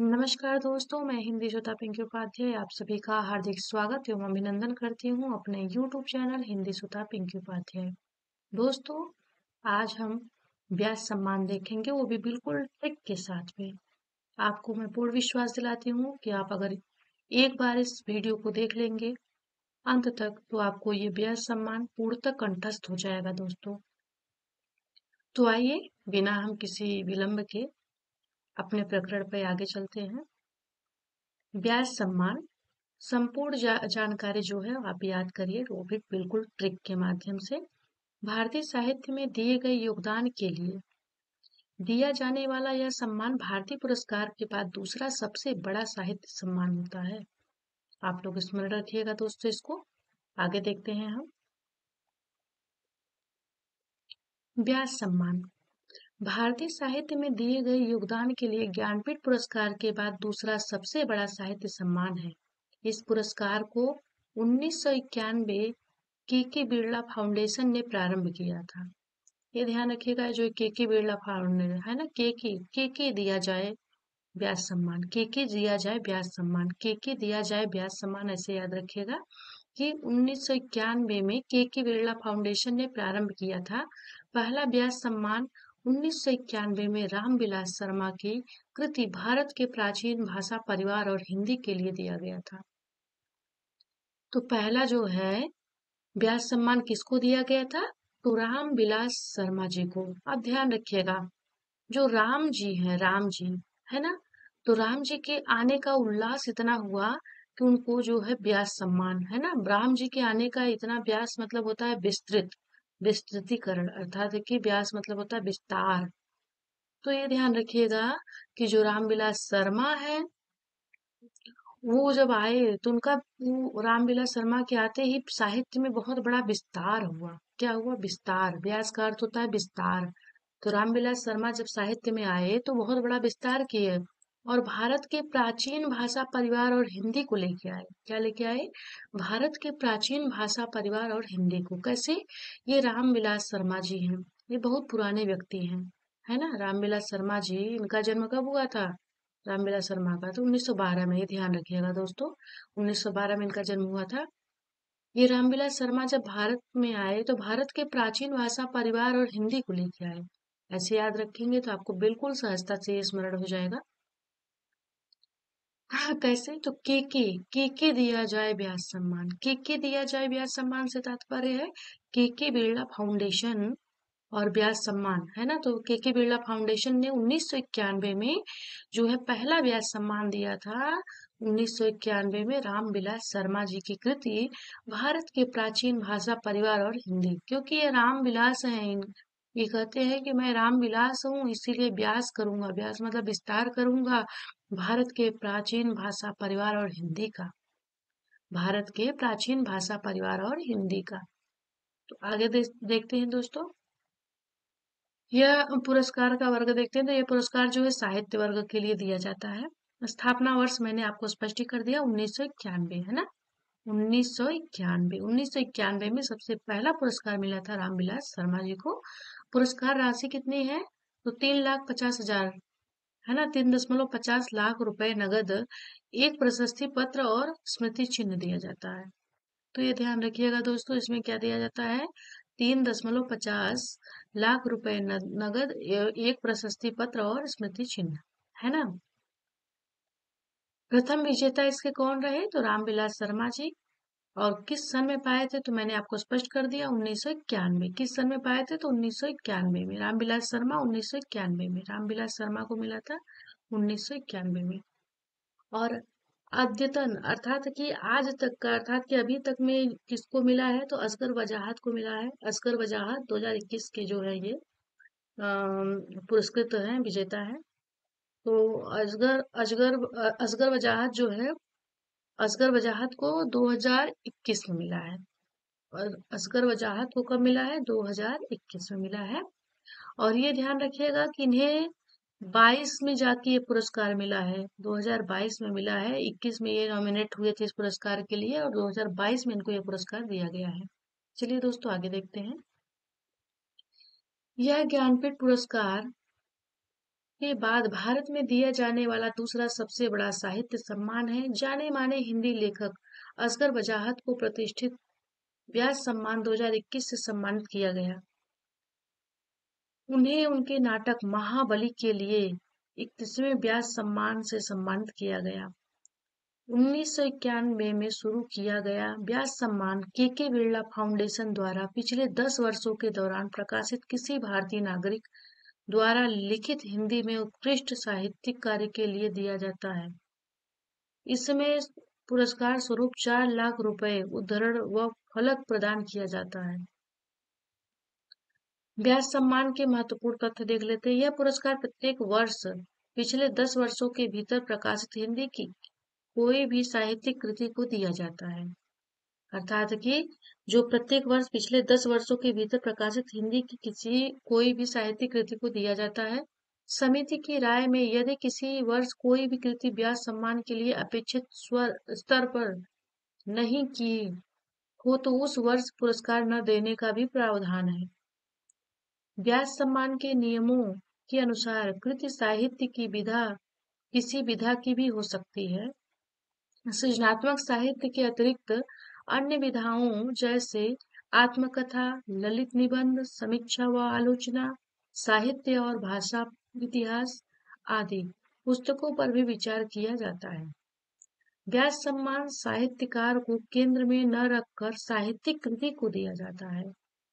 नमस्कार दोस्तों, मैं हिंदी श्रोता पिंकी उपाध्याय आप सभी का हार्दिक स्वागत एवं अभिनंदन करती हूँ अपने YouTube चैनल हिंदी श्रोता पिंकी उपाध्याय। दोस्तों, आज हम व्यास सम्मान देखेंगे, वो भी बिल्कुल ट्रिक के साथ में। आपको मैं पूर्ण विश्वास दिलाती हूँ कि आप अगर एक बार इस वीडियो को देख लेंगे अंत तक, तो आपको ये व्यास सम्मान पूर्णतः कंठस्थ हो जाएगा दोस्तों। तो आइए, बिना हम किसी विलंब के अपने प्रकरण पे आगे चलते हैं। व्यास सम्मान संपूर्ण जानकारी जो है आप याद करिए, वो भी बिल्कुल ट्रिक के माध्यम से। भारतीय साहित्य में दिए गए योगदान के लिए दिया जाने वाला यह सम्मान भारतीय पुरस्कार के बाद दूसरा सबसे बड़ा साहित्य सम्मान होता है। आप लोग स्मरण रखिएगा दोस्तों इसको। आगे देखते हैं हम। व्यास सम्मान भारतीय साहित्य में दिए गए योगदान के लिए ज्ञानपीठ पुरस्कार के बाद दूसरा सबसे बड़ा साहित्य सम्मान है। इस पुरस्कार को 1991 के बिरला फाउंडेशन ने प्रारंभ किया था। ये ध्यान रखिएगा, जो के बिरला फाउंडेशन है ना, के दिया जाए व्यास सम्मान, के दिया जाए व्यास सम्मान, के दिया जाए व्यास सम्मान, ऐसे याद रखिएगा कि 1991 में के बिरला फाउंडेशन ने प्रारंभ किया था। पहला व्यास सम्मान 1991 में रामविलास शर्मा की कृति भारत के प्राचीन भाषा परिवार और हिंदी के लिए दिया गया था। तो पहला जो है व्यास सम्मान किसको दिया गया था? तो रामविलास शर्मा जी को। अब ध्यान रखिएगा, जो राम जी हैं, राम जी है ना, तो राम जी के आने का उल्लास इतना हुआ कि उनको जो है व्यास सम्मान है ना, राम जी के आने का इतना, व्यास मतलब होता है विस्तृत, विस्तृतीकरण, अर्थात है कि व्यास मतलब होता है विस्तार। तो ये ध्यान रखिएगा कि जो रामविलास शर्मा है, वो जब आए तो उनका, वो रामविलास शर्मा के आते ही साहित्य में बहुत बड़ा विस्तार हुआ। क्या हुआ? विस्तार। व्यास का अर्थ होता है विस्तार। तो रामविलास शर्मा जब साहित्य में आए तो बहुत बड़ा विस्तार किए और भारत के प्राचीन भाषा परिवार और हिंदी को लेके आए। क्या लेके आए? भारत के प्राचीन भाषा परिवार और हिंदी को। कैसे? ये रामविलास शर्मा जी हैं, ये बहुत पुराने व्यक्ति हैं, है ना। रामविलास शर्मा जी, इनका जन्म कब हुआ था? रामविलास शर्मा का तो 1912 में, ये ध्यान रखिएगा दोस्तों, 1912 में इनका जन्म हुआ था। ये रामविलास शर्मा जब भारत में आए तो भारत के प्राचीन भाषा परिवार और हिंदी को लेके आए। ऐसे याद रखेंगे तो आपको बिल्कुल सहजता से ये स्मरण हो जाएगा। हाँ, कैसे? तो के दिया जाए व्यास सम्मान, के दिया जाए व्यास सम्मान से तात्पर्य है के बिरला फाउंडेशन और व्यास सम्मान, है ना। तो के बिरला फाउंडेशन ने 1991 में जो है पहला व्यास सम्मान दिया था। 1991 में रामविलास शर्मा जी की कृति भारत के प्राचीन भाषा परिवार और हिंदी, क्योंकि ये रामविलास हैं, ये कहते हैं कि मैं रामविलास हूँ इसीलिए व्यास करूंगा, व्यास मतलब विस्तार करूंगा भारत के प्राचीन भाषा परिवार और हिंदी का, भारत के प्राचीन भाषा परिवार और हिंदी का। तो आगे देखते हैं दोस्तों। यह पुरस्कार का वर्ग देखते हैं, तो यह पुरस्कार जो है साहित्य वर्ग के लिए दिया जाता है। स्थापना वर्ष मैंने आपको स्पष्ट ही कर दिया, 1991 है ना। 1991 में सबसे पहला पुरस्कार मिला था रामविलास शर्मा जी को। पुरस्कार राशि कितनी है? तो 3,50,000 है ना, 3,50 लाख रुपए नगद, एक प्रशस्ति पत्र और स्मृति चिन्ह दिया जाता है। तो ये ध्यान रखिएगा दोस्तों, इसमें क्या दिया जाता है? 3,50 लाख रुपए नगद, एक प्रशस्ति पत्र और स्मृति चिन्ह, है ना। प्रथम विजेता इसके कौन रहे? तो रामविलास शर्मा जी। और किस सन में पाए थे? तो मैंने आपको स्पष्ट कर दिया, 1991। किस सन में पाए थे? तो 1991 में। रामविलास शर्मा 1991 में, रामविलास शर्मा को मिला था 1991 में। और अद्यतन अर्थात कि आज तक का, अर्थात कि अभी तक में किसको मिला है? तो असगर वजाहत को मिला है। असगर वजाहत 2021 के जो है ये पुरस्कृत है, विजेता है। तो अजगर अजगर असगर वजाहत जो है, असगर वजाहत को 2021 में मिला है। और असगर वजाहत को कब मिला है? 2021 में मिला है। और ये ध्यान रखिएगा कि इन्हें 22 में जाके ये पुरस्कार मिला है, 2022 में मिला है। 21 में ये नॉमिनेट हुए थे इस पुरस्कार के लिए और 2022 में इनको ये पुरस्कार दिया गया है। चलिए दोस्तों आगे देखते हैं। यह ज्ञानपीठ पुरस्कार के बाद भारत में दिया जाने वाला दूसरा सबसे बड़ा साहित्य सम्मान है। जाने माने हिंदी लेखक असगर वजाहत को प्रतिष्ठित व्यास सम्मान 2021 से सम्मानित किया गया। उन्हें उनके नाटक महाबली के लिए 31वें व्यास सम्मान से सम्मानित किया गया। 1991 में शुरू किया गया व्यास सम्मान के बिरला फाउंडेशन द्वारा पिछले 10 वर्षों के दौरान प्रकाशित किसी भारतीय नागरिक द्वारा लिखित हिंदी में उत्कृष्ट साहित्यिक कार्य के लिए दिया जाता है। इसमें पुरस्कार स्वरूप 4 लाख रुपए, उद्धरण व फलक प्रदान किया जाता है। व्यास सम्मान के महत्वपूर्ण तथ्य देख लेते हैं। यह पुरस्कार प्रत्येक वर्ष पिछले 10 वर्षों के भीतर प्रकाशित हिंदी की कोई भी साहित्यिक कृति को दिया जाता है। अर्थात कि जो प्रत्येक वर्ष पिछले 10 वर्षों के भीतर प्रकाशित हिंदी की कोई भी साहित्यिक कृति को दिया जाता है। समिति की राय में यदि किसी वर्ष कोई भी कृति व्यास सम्मान के लिए अपेक्षित स्तर पर नहीं की हो तो उस वर्ष पुरस्कार न देने का भी प्रावधान है। व्यास सम्मान के नियमों के अनुसार कृति साहित्य की विधा किसी विधा की भी हो सकती है। सृजनात्मक साहित्य के अतिरिक्त अन्य विधाओं जैसे आत्मकथा, ललित निबंध, समीक्षा व आलोचना, साहित्य और भाषा इतिहास आदि पुस्तकों पर भी विचार किया जाता है। व्यास सम्मान साहित्यकार को केंद्र में न रखकर साहित्यिक कृति को दिया जाता है।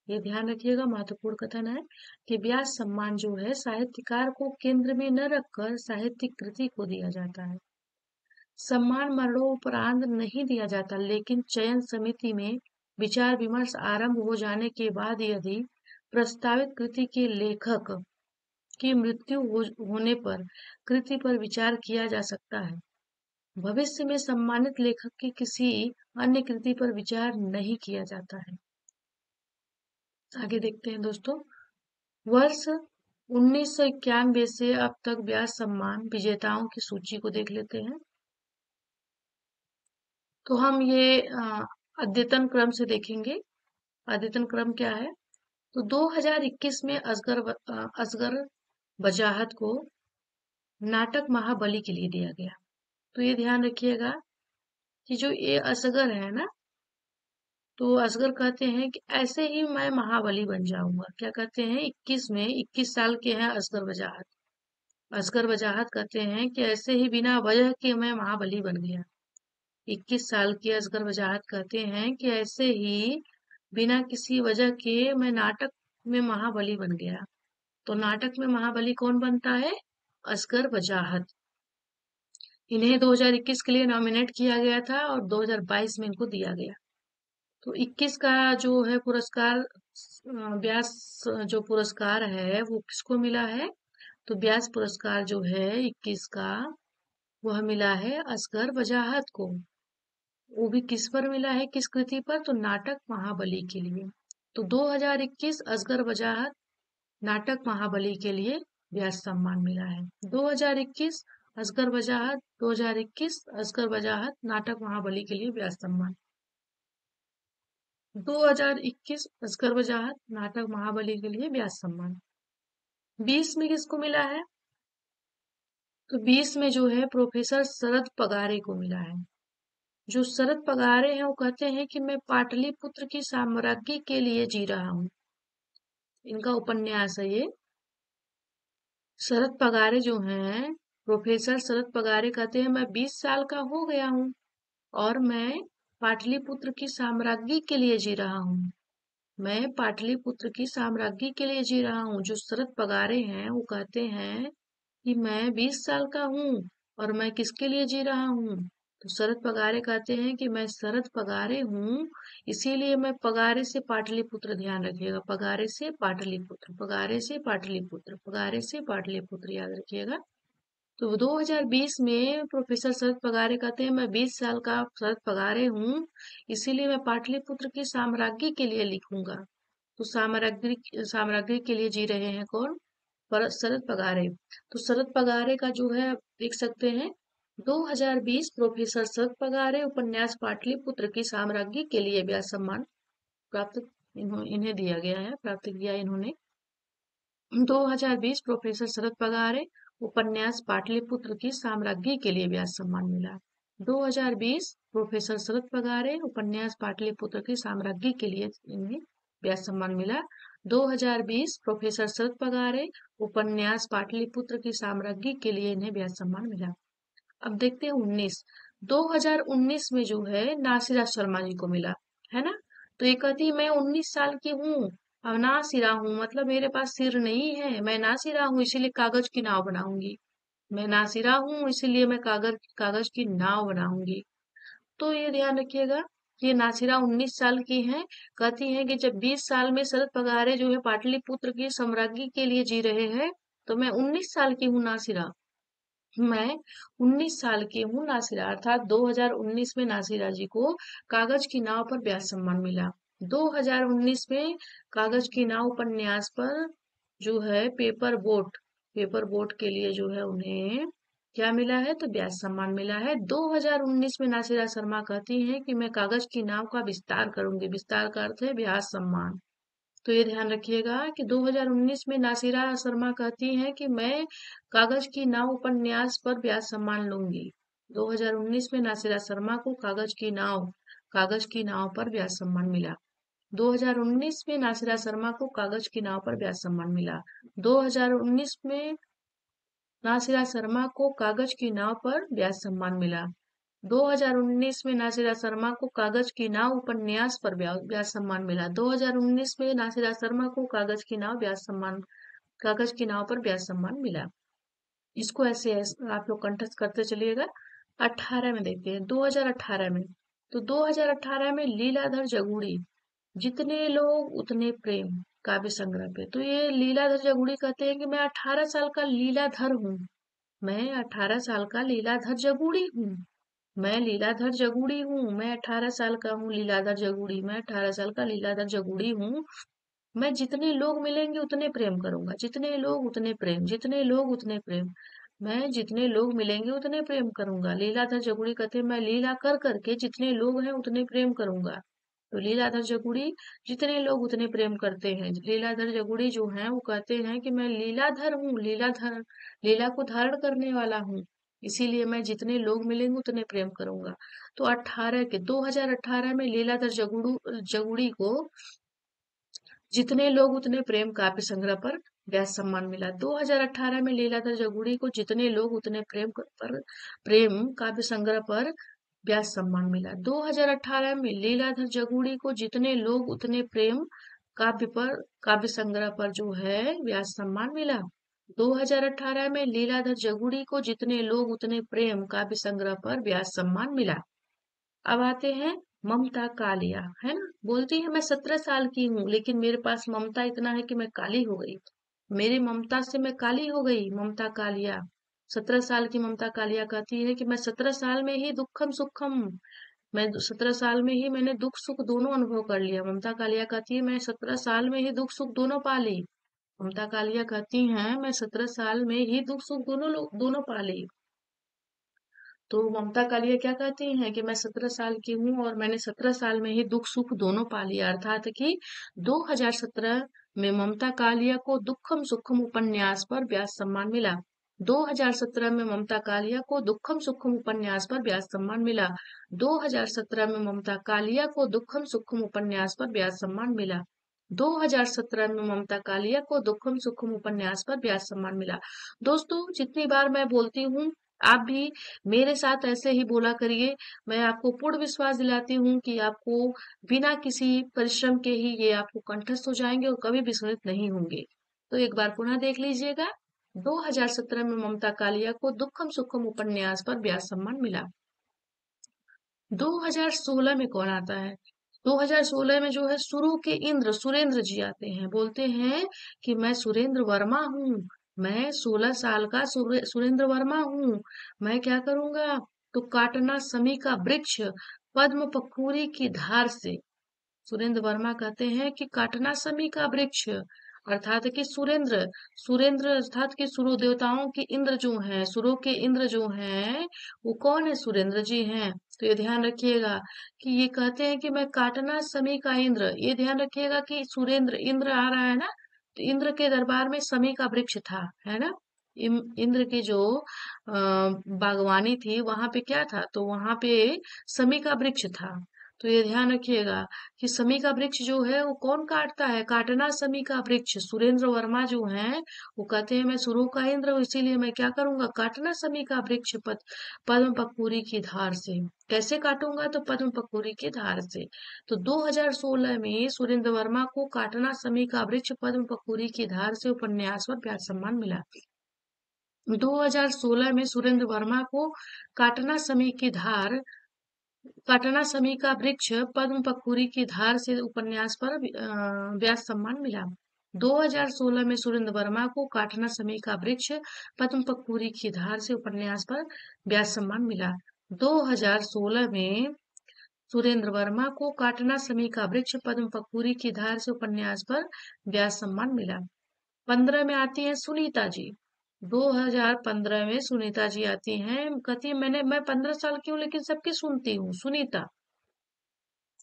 ये ध्यान रखिएगा, महत्वपूर्ण कथन है कि व्यास सम्मान जो है साहित्यकार को केंद्र में न रखकर साहित्यिक कृति को दिया जाता है। सम्मान मरणोपरांत नहीं दिया जाता, लेकिन चयन समिति में विचार विमर्श आरंभ हो जाने के बाद यदि प्रस्तावित कृति के लेखक की मृत्यु होने पर कृति पर विचार किया जा सकता है। भविष्य में सम्मानित लेखक की किसी अन्य कृति पर विचार नहीं किया जाता है। आगे देखते हैं दोस्तों, वर्ष 1991 से अब तक व्यास सम्मान विजेताओं की सूची को देख लेते हैं। तो हम ये अद्यतन क्रम से देखेंगे। अद्यतन क्रम क्या है? तो 2021 में असगर वजाहत को नाटक महाबली के लिए दिया गया। तो ये ध्यान रखिएगा कि जो ये असगर है ना, तो असगर कहते हैं कि ऐसे ही मैं महाबली बन जाऊंगा। क्या कहते हैं? 21 साल के हैं असगर वजाहत। असगर वजाहत कहते हैं कि ऐसे ही बिना वजह के मैं महाबली बन गया। 21 साल के असगर वजाहत कहते हैं कि ऐसे ही बिना किसी वजह के मैं नाटक में महाबली बन गया। तो नाटक में महाबली कौन बनता है? असगर वजाहत। इन्हें 2021 के लिए नॉमिनेट किया गया था और 2022 में इनको दिया गया। तो 21 का जो है पुरस्कार, व्यास जो पुरस्कार है वो किसको मिला है? तो व्यास पुरस्कार जो है 21 का वह मिला है असगर वजाहत को। वो भी किस पर मिला है, किस कृति पर? तो नाटक महाबली के लिए। तो 2021 असगर वजाहत नाटक महाबली के लिए व्यास सम्मान मिला है। 2021 असगर वजाहत, 2021 असगर वजाहत नाटक महाबली के लिए व्यास सम्मान। 2021 असगर वजाहत नाटक महाबली के लिए व्यास सम्मान। 20 में किसको मिला है? तो 20 में जो है प्रोफेसर शरद पगारे को मिला है। जो शरद पगारे हैं वो कहते हैं कि मैं पाटलिपुत्र की साम्राज्ञी के लिए जी रहा हूँ। इनका उपन्यास है ये। शरद पगारे जो हैं, प्रोफेसर शरद पगारे कहते हैं मैं 20 साल का हो गया हूँ और मैं पाटलिपुत्र की साम्राज्ञी के लिए जी रहा हूँ। मैं पाटलिपुत्र की साम्राज्ञी के लिए जी रहा हूँ। जो शरद पगारे हैं वो कहते हैं कि मैं 20 साल का हूँ और मैं किसके लिए जी रहा हूँ? तो शरद पगारे कहते हैं कि मैं शरद पगारे हूँ, इसीलिए मैं पगारे से पाटलिपुत्र, ध्यान रखिएगा, पगारे से पाटलिपुत्र, पगारे से पाटलिपुत्र, पगारे से पाटलिपुत्र, याद रखिएगा। तो 2020 में प्रोफेसर शरद पगारे कहते हैं मैं 20 साल का शरद पगारे हूँ, इसीलिए मैं पाटलिपुत्र की साम्राज्ञी के लिए लिखूंगा। तो साम्राज्ञी के लिए जी रहे हैं कौन? पर शरद पगारे। तो शरद पगारे का जो है देख सकते हैं 2020 प्रोफेसर शरद पगारे उपन्यास पाटलिपुत्र की साम्राज्ञी के लिए व्यास सम्मान प्राप्त इन्हें दिया गया है, प्राप्त किया इन्होंने। 2020 प्रोफेसर शरद पगारे उपन्यास पाटलिपुत्र की साम्राज्ञी के लिए व्यास सम्मान मिला। 2020 प्रोफेसर शरद पगारे, उपन्यास पाटलिपुत्र की साम्राज्ञी के लिए इन्हें व्यास सम्मान मिला। 2020 प्रोफेसर शरद पगारे, उपन्यास पाटलिपुत्र की साम्राज्ञी के लिए इन्हें व्यास सम्मान मिला। अब देखते हैं 19। 2019 में जो है नासिरा शर्मा जी को मिला, है ना। तो ये कहती मैं 19 साल की हूँ, अब नासिरा हूँ, मतलब मेरे पास सिर नहीं है, मैं नासिरा हूँ, इसीलिए कागज की नाव बनाऊंगी। मैं नासिरा हूँ इसीलिए मैं कागज कागज की नाव बनाऊंगी। तो ये ध्यान रखिएगा, ये नासिरा 19 साल की हैं। कहती हैं कि जब 20 साल में शरद पगारे जो है पाटलिपुत्र की साम्राज्ञी के लिए जी रहे हैं, तो मैं 19 साल की हूँ नासिरा। मैं 19 साल की हूँ नासिरा, अर्थात 2019 में नासिरा जी को कागज की नाव पर व्यास सम्मान मिला। 2019 में कागज की नाव उपन्यास पर जो है पेपर बोट के लिए जो है उन्हें क्या मिला है, तो व्यास सम्मान मिला है। 2019 में नासिरा शर्मा कहती हैं कि मैं कागज की नाव का विस्तार करूंगी, विस्तार का अर्थ है व्यास सम्मान। तो ये ध्यान रखिएगा कि 2019 में नासिरा शर्मा कहती हैं कि मैं कागज की नाव उपन्यास पर व्यास सम्मान लूंगी। 2019 में नासिरा शर्मा को कागज की नाव पर व्यास सम्मान मिला। 2019 में नासिरा शर्मा को कागज की नाव पर व्यास सम्मान मिला। 2019 में नासिरा शर्मा को कागज की नाव पर व्यास सम्मान मिला। 2019 में नासिरा शर्मा को कागज की नाव उपन्यास पर व्यास सम्मान मिला। 2019 में नासिरा शर्मा को कागज की नाव पर व्यास सम्मान मिला। इसको ऐसे आप लोग कंठस्थ करते चलिएगा। 18 में देखते हैं 2018 में। तो 2018 में लीलाधर जगूड़ी, जितने लोग उतने प्रेम, काव्य संग्रह पे। तो ये लीलाधर जगूड़ी कहते हैं कि मैं 18 साल का लीलाधर हूँ, मैं 18 साल का लीलाधर जगूड़ी हूँ, मैं लीलाधर जगूड़ी हूँ, मैं 18 साल का हूँ लीलाधर जगूड़ी, मैं 18 साल का लीलाधर जगूड़ी हूँ। मैं जितने लोग मिलेंगे उतने प्रेम करूंगा, जितने लोग उतने प्रेम, जितने लोग उतने प्रेम। मैं जितने लोग मिलेंगे उतने प्रेम करूंगा। लीलाधर जगूड़ी कहते हैं मैं लीला कर करके जितने लोग हैं उतने प्रेम करूंगा। तो लीलाधर जगूड़ी जितने लोग उतने प्रेम करते हैं। लीलाधर जगूड़ी जो हैं वो कहते हैं कि मैं लीलाधर हूँ, लीला को धारण करने वाला हूँ, इसीलिए मैं जितने लोग मिलेंगे उतने प्रेम करूंगा। तो 2018 में लीलाधर जगूड़ी को जितने लोग उतने प्रेम काव्य संग्रह पर व्यास सम्मान मिला। 2018 में लीलाधर जगूड़ी को जितने लोग उतने प्रेम काव्य संग्रह पर व्यास सम्मान मिला। 2018 में लीलाधर जगूड़ी को जितने लोग उतने प्रेम काव्य संग्रह पर जो है व्यास सम्मान मिला। 2018 में लीलाधर जगूड़ी को जितने लोग उतने प्रेम काव्य संग्रह पर व्यास सम्मान मिला। अब आते हैं ममता कालिया, है ना। बोलती है मैं 17 साल की हूँ, लेकिन मेरे पास ममता इतना है कि मैं काली हो गई, मेरी ममता से मैं काली हो गई। ममता कालिया 17 साल की ममता कालिया कहती है कि मैं 17 साल में ही दुखम सुखम, मैं 17 साल में ही मैंने दुख सुख दोनों अनुभव कर लिया। ममता कालिया कहती है मैं 17 साल में ही दुख सुख दोनों पा ली। ममता कालिया कहती हैं मैं 17 साल में ही दुख सुख दोनों पा ली। तो ममता कालिया क्या कहती हैं कि मैं 17 साल की हूँ और मैंने 17 साल में ही दुख सुख दोनों पा लिया। अर्थात कि 2017 में ममता कालिया को दुखम सुखम उपन्यास पर व्यास सम्मान मिला। 2017 में ममता कालिया को दुखम सुखम उपन्यास पर व्यास सम्मान मिला। 2017 में ममता कालिया को दुखम सुखम उपन्यास पर व्यास सम्मान मिला। 2017 में ममता कालिया को दुखम सुखम उपन्यास पर व्यास सम्मान मिला। दोस्तों जितनी बार मैं बोलती हूँ आप भी मेरे साथ ऐसे ही बोला करिए। मैं आपको पूर्ण विश्वास दिलाती हूँ कि आपको बिना किसी परिश्रम के ही ये आपको कंठस्थ हो जाएंगे और कभी विस्मृत नहीं होंगे। तो एक बार पुनः देख लीजिएगा। 2017 में ममता कालिया को दुखम सुखम उपन्यास पर व्यास सम्मान मिला। 2016 में कौन आता है? 2016 में जो है शुरू के इंद्र सुरेंद्र जी आते हैं। बोलते हैं कि मैं सुरेंद्र वर्मा हूँ, मैं 16 साल का सुरेंद्र वर्मा हूँ। मैं क्या करूंगा, तो काटना समी का वृक्ष पद्म पखूरी की धार से। सुरेंद्र वर्मा कहते हैं कि काटना समी का वृक्ष, अर्थात कि सुरेंद्र सुरेंद्र अर्थात कि सुरो देवताओं के इंद्र जो हैं, सुरों के इंद्र जो हैं, वो कौन है? सुरेंद्र जी हैं। तो ये ध्यान रखिएगा कि ये कहते हैं कि मैं काटना समी का इंद्र। ये ध्यान रखिएगा कि सुरेंद्र इंद्र आ रहा है ना, तो इंद्र के दरबार में समी का वृक्ष था, है ना। इंद्र की जो बागवानी थी वहां पे क्या था, तो वहां पे समी का वृक्ष था। तो ये ध्यान रखिएगा कि समी का वृक्ष जो है वो कौन काटता है, काटना समी का वृक्ष। सुरेंद्र वर्मा जो है वो कहते हैं मैं सुरों का इंद्र हूँ, इसीलिए मैं क्या करूंगा, काटना समी का वृक्ष पद्म पकूरी की धार से। कैसे काटूंगा, तो पद्म पकूरी की धार से। तो 2016 में सुरेंद्र वर्मा को काटना समी का वृक्ष पद्म पकूरी की धार से उपन्यास पर व्यास सम्मान मिला। 2016 में सुरेंद्र वर्मा को काटना समी की धार काटना समी का वृक्ष पद्म पखूरी की धार से उपन्यास पर व्यास सम्मान मिला। 2016 में सुरेंद्र वर्मा को काटना समी का वृक्ष पद्म पखूरी की धार से उपन्यास पर व्यास सम्मान मिला। 2016 में सुरेंद्र वर्मा को काटना समी का वृक्ष पद्म पखूरी की धार से उपन्यास पर व्यास सम्मान मिला। 15 में आती है सुनीता जी। 2015 में सुनीता जी आती हैं, कहती है मैं 15 साल की हूँ लेकिन सबकी सुनती हूँ। सुनीता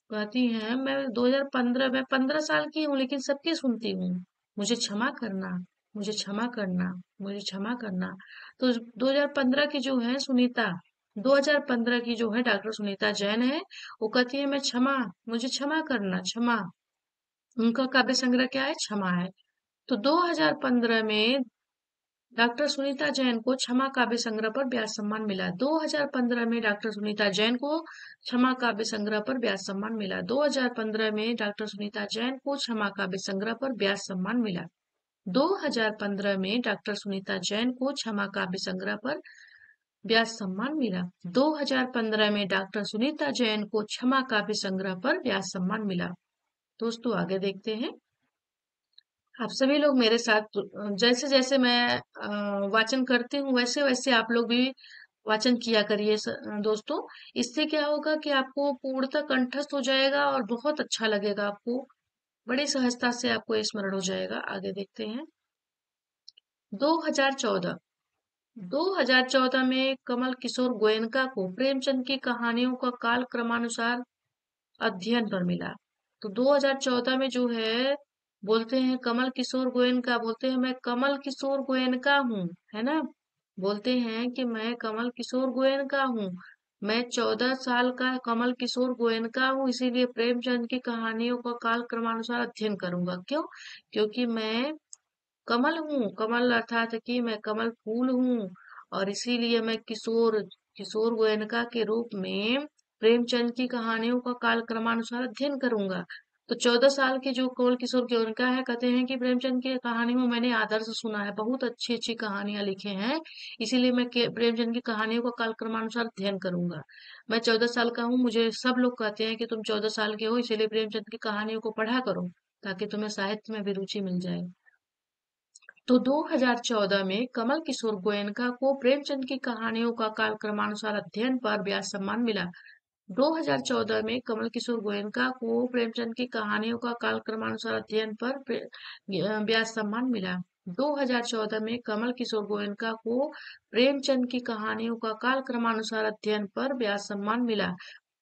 कहती हैं मैं 15 साल की हूँ लेकिन सबकी सुनती हूँ। मुझे क्षमा करना, मुझे क्षमा करना, मुझे क्षमा करना। तो 2015 की जो है सुनीता, 2015 की जो है डॉक्टर सुनीता जैन है, वो कहती है मैं क्षमा, मुझे क्षमा करना, क्षमा। उनका काव्य संग्रह क्या है, क्षमा है। तो 2015 में डॉक्टर सुनीता जैन को क्षमा काव्य संग्रह पर व्यास सम्मान मिला। 2015 में डॉक्टर सुनीता जैन को क्षमा काव्य संग्रह पर व्यास सम्मान मिला। 2015 में डॉक्टर सुनीता जैन को क्षमा काव्य संग्रह पर व्यास सम्मान मिला। 2015 में डॉक्टर सुनीता जैन को क्षमा काव्य संग्रह पर व्यास सम्मान मिला। 2015 में डॉक्टर सुनीता जैन को क्षमा काव्य संग्रह पर व्यास सम्मान मिला। दोस्तों आगे देखते हैं। आप सभी लोग मेरे साथ जैसे जैसे मैं वाचन करती हूँ वैसे वैसे आप लोग भी वाचन किया करिए दोस्तों। इससे क्या होगा कि आपको पूर्णतः कंठस्थ हो जाएगा और बहुत अच्छा लगेगा आपको, बड़ी सहजता से आपको स्मरण हो जाएगा। आगे देखते हैं। 2014 2014 में कमल किशोर गोयनका को प्रेमचंद की कहानियों का काल क्रमानुसार अध्ययन पर मिला। तो 2014 में जो है बोलते हैं कमल किशोर गोयनका, बोलते हैं मैं कमल किशोर गोयनका हूँ, है ना। बोलते हैं कि मैं कमल किशोर गोयनका हूँ, मैं 14 साल का कमल किशोर गोयनका हूँ, इसीलिए प्रेमचंद की कहानियों का काल क्रमानुसार अध्ययन करूंगा। क्यों? क्योंकि मैं कमल हूँ, कमल अर्थात कि मैं कमल फूल हूँ, और इसीलिए मैं किशोर किशोर गोयनका के रूप में प्रेमचंद की कहानियों का काल क्रमानुसार अध्ययन करूंगा। तो 14 साल के जो कमल किशोर गोयनका है कहते हैं कि प्रेमचंद की कहानियों में मैंने आदर्श सुना है, बहुत अच्छी अच्छी कहानियां लिखे हैं, इसीलिए मैं प्रेमचंद की कहानियों का काल क्रमानुसार अध्ययन करूंगा। मैं 14 साल का हूँ, मुझे सब लोग कहते हैं कि तुम 14 साल के हो, इसीलिए प्रेमचंद की कहानियों को पढ़ा करो ताकि तुम्हें साहित्य में भी रुचि मिल जाए। तो 2014 में कमल किशोर गोयनका को प्रेमचंद की कहानियों का काल क्रमानुसार अध्ययन पर व्यास सम्मान मिला। 2014 में कमल किशोर गोयनका को प्रेमचंद की कहानियों का काल क्रमानुसार अध्ययन पर व्यास सम्मान मिला। 2014 में कमल किशोर गोयनका को प्रेमचंद की कहानियों का काल क्रमानुसार अध्ययन पर व्यास सम्मान मिला।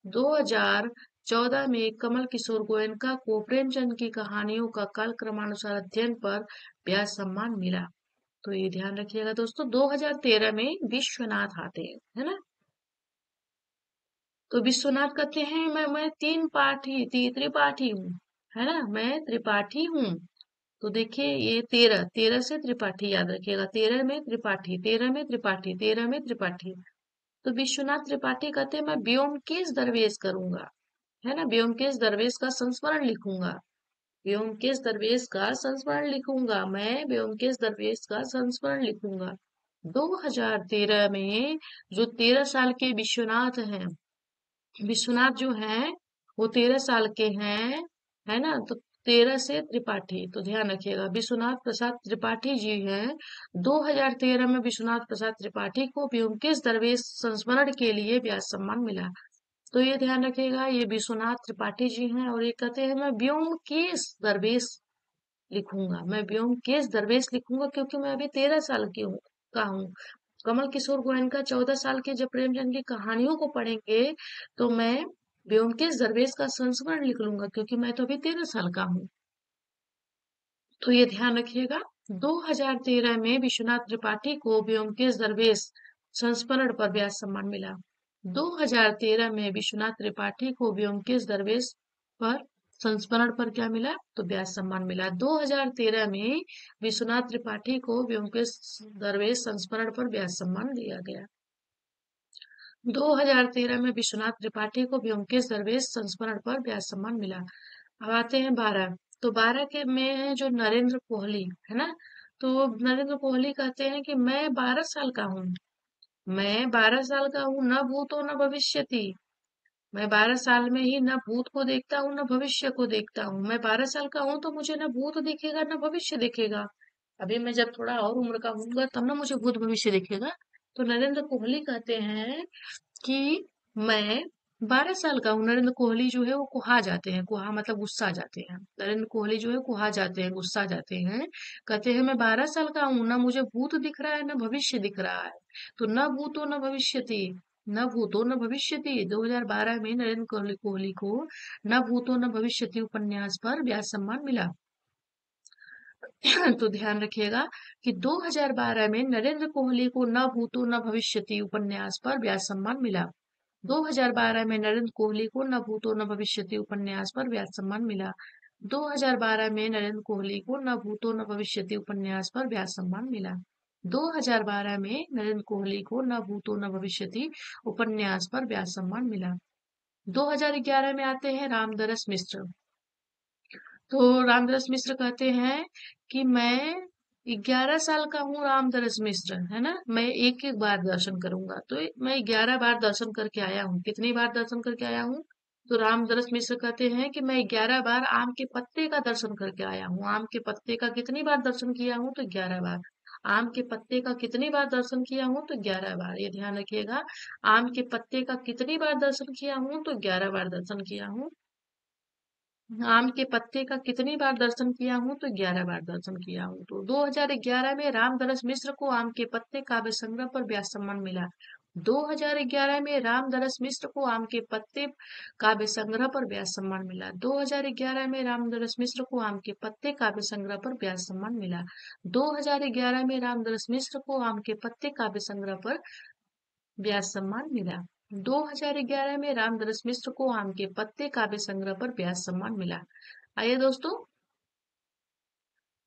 2014 में कमल किशोर गोयनका को प्रेमचंद की कहानियों का काल क्रमानुसार अध्ययन पर व्यास सम्मान मिला। तो ये ध्यान रखिएगा दोस्तों। 2013 में विश्वनाथ आते हैं, है ना। तो विश्वनाथ कहते हैं मैं त्रिपाठी हूँ, है ना, मैं त्रिपाठी हूँ। तो देखिए ये 13 से त्रिपाठी याद रखिएगा। 13 में त्रिपाठी, 13 में त्रिपाठी, 13 में त्रिपाठी। तो विश्वनाथ त्रिपाठी कहते हैं मैं ब्योमकेश दरवेश करूंगा, है ना, ब्योमकेश दरवेश का संस्मरण लिखूंगा। ब्योमकेश दरवेश का संस्मरण लिखूंगा, मैं ब्योमकेश दरवेश का संस्मरण लिखूंगा। 2013 में जो 13 साल के विश्वनाथ हैं, विश्वनाथ जो हैं वो 13 साल के हैं, है ना। तो 13 से त्रिपाठी, तो ध्यान रखिएगा विश्वनाथ प्रसाद त्रिपाठी जी हैं। 2013 में विश्वनाथ प्रसाद त्रिपाठी को ब्योमकेश दरवेश संस्मरण के लिए व्यास सम्मान मिला। तो ये ध्यान रखिएगा ये विश्वनाथ त्रिपाठी जी हैं, और ये कहते हैं मैं ब्योमकेश दरवेश लिखूंगा, मैं ब्योमकेश दरवेश लिखूंगा, क्योंकि मैं अभी 13 साल की हूँ का हूँ। कमल किशोर गोयनका 14 साल के जब प्रेमचंद की कहानियों को पढ़ेंगे तो मैं ब्योमकेश दरवेश का संस्मरण लिख लूंगा, क्योंकि मैं तो अभी 13 साल का हूँ। तो ये ध्यान रखिएगा। 2013 में विश्वनाथ त्रिपाठी को ब्योमकेश दरवेश संस्मरण पर व्यास सम्मान मिला। 2013 में विश्वनाथ त्रिपाठी को ब्योमकेश दरवेश पर संस्मरण पर क्या मिला? तो व्यास सम्मान मिला। 2013 में विश्वनाथ त्रिपाठी को ब्योमकेश दरवेश संस्मरण पर व्यास सम्मान दिया गया। 2013 में विश्वनाथ त्रिपाठी को ब्योमकेश दरवेश संस्मरण पर व्यास सम्मान मिला। अब आते हैं 12। तो 12 के में है जो नरेंद्र कोहली है ना। तो नरेंद्र कोहली कहते हैं कि मैं 12 साल का हूँ। मैं 12 साल का हूँ, न भूतो न भविष्यति। मैं 12 साल में ही न भूत को देखता हूँ न भविष्य को देखता हूँ। मैं 12 साल का हूँ तो मुझे न भूत दिखेगा न भविष्य दिखेगा। अभी मैं जब थोड़ा और उम्र का हूँगा तब ना मुझे भूत भविष्य दिखेगा। तो नरेंद्र कोहली कहते हैं कि मैं 12 साल का हूँ। नरेंद्र कोहली जो है वो कुहा जाते हैं। कुहा मतलब गुस्सा जाते हैं। नरेंद्र कोहली जो है कुहा जाते हैं, गुस्सा जाते हैं। कहते हैं मैं 12 साल का हूँ, ना मुझे भूत दिख रहा है ना भविष्य दिख रहा है। तो न भूतो न भविष्यति, न भूतो न भविष्यति। 2012 में नरेंद्र कोहली को न भूतो न भविष्यति उपन्यास पर व्यास सम्मान मिला। तो ध्यान रखिएगा कि 2012 में नरेंद्र कोहली को न भूतो न भविष्यति उपन्यास पर व्यास सम्मान मिला। 2012 में नरेंद्र कोहली को न भूतो न भविष्यति उपन्यास पर व्यास सम्मान मिला। 2012 में नरेंद्र कोहली को न भूतो न भविष्यति उपन्यास पर व्यास सम्मान मिला। 2012 में नरेंद्र कोहली को न भूतो न भविष्यति उपन्यास पर व्यास सम्मान मिला। 2011 में आते हैं रामदरस मिश्र। तो रामदरस मिश्र कहते हैं कि मैं 11 साल का हूँ। रामदरस मिश्र है ना, मैं एक एक बार दर्शन करूंगा। तो मैं 11 बार दर्शन करके आया हूँ। कितनी बार दर्शन करके आया हूँ? तो रामदरस मिश्र कहते हैं कि मैं 11 बार आम के पत्ते का दर्शन करके आया हूँ। आम के पत्ते का कितनी बार दर्शन किया हूँ? तो 11 बार। आम के पत्ते का कितनी बार दर्शन किया हूँ? तो 11 बार। ये ध्यान रखिएगा। आम के पत्ते का कितनी बार दर्शन किया हूँ? तो 11 बार दर्शन किया हूँ। आम के पत्ते का कितनी बार दर्शन किया हूँ? तो 11 बार दर्शन किया हूँ। तो 2011 में रामदरस मिश्र को आम के पत्ते काव्य संग्रह पर व्यास सम्मान मिला। 2011 में रामदरस मिश्र को आम के पत्ते काव्य संग्रह पर व्यास सम्मान मिला। 2011 में रामदरस मिश्र को आम के पत्ते काव्य संग्रह पर व्यास सम्मान मिला। 2011 में रामदरस मिश्र को आम के पत्ते काव्य संग्रह पर व्यास सम्मान मिला। 2011 में रामदरस मिश्र को आम के पत्ते काव्य संग्रह पर व्यास सम्मान मिला। आइए दोस्तों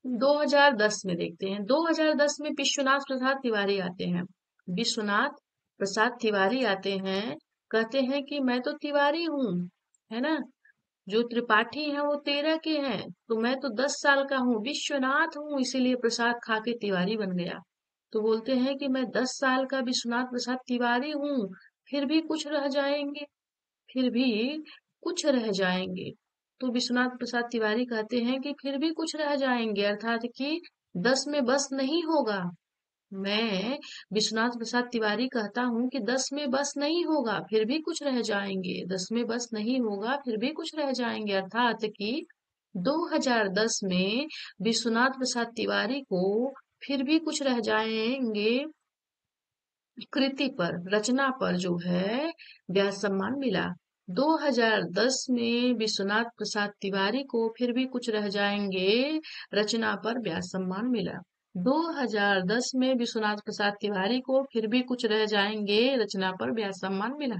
2010 में देखते हैं। 2010 में विश्वनाथ प्रसाद तिवारी आते हैं। विश्वनाथ प्रसाद तिवारी आते हैं, कहते हैं कि मैं तो तिवारी हूँ, है ना। जो त्रिपाठी हैं वो 13 के हैं, तो मैं तो 10 साल का हूँ, विश्वनाथ हूँ, इसीलिए प्रसाद खा के तिवारी बन गया। तो बोलते हैं कि मैं 10 साल का विश्वनाथ प्रसाद तिवारी हूँ, फिर भी कुछ रह जाएंगे, फिर भी कुछ रह जाएंगे। तो विश्वनाथ प्रसाद तिवारी कहते हैं कि फिर भी कुछ रह जाएंगे, अर्थात कि 10 में बस नहीं होगा। मैं विश्वनाथ प्रसाद तिवारी कहता हूँ कि 10 में बस नहीं होगा, फिर भी कुछ रह जाएंगे। 10 में बस नहीं होगा, फिर भी कुछ रह जाएंगे, अर्थात कि 2010 में विश्वनाथ प्रसाद तिवारी को फिर भी कुछ रह जाएंगे कृति पर, रचना पर जो है व्यास सम्मान मिला। 2010 में विश्वनाथ प्रसाद तिवारी को फिर भी कुछ रह जाएंगे रचना पर व्यास सम्मान मिला। 2010 में विश्वनाथ प्रसाद तिवारी को फिर भी कुछ रह जाएंगे रचना पर व्यास सम्मान मिला।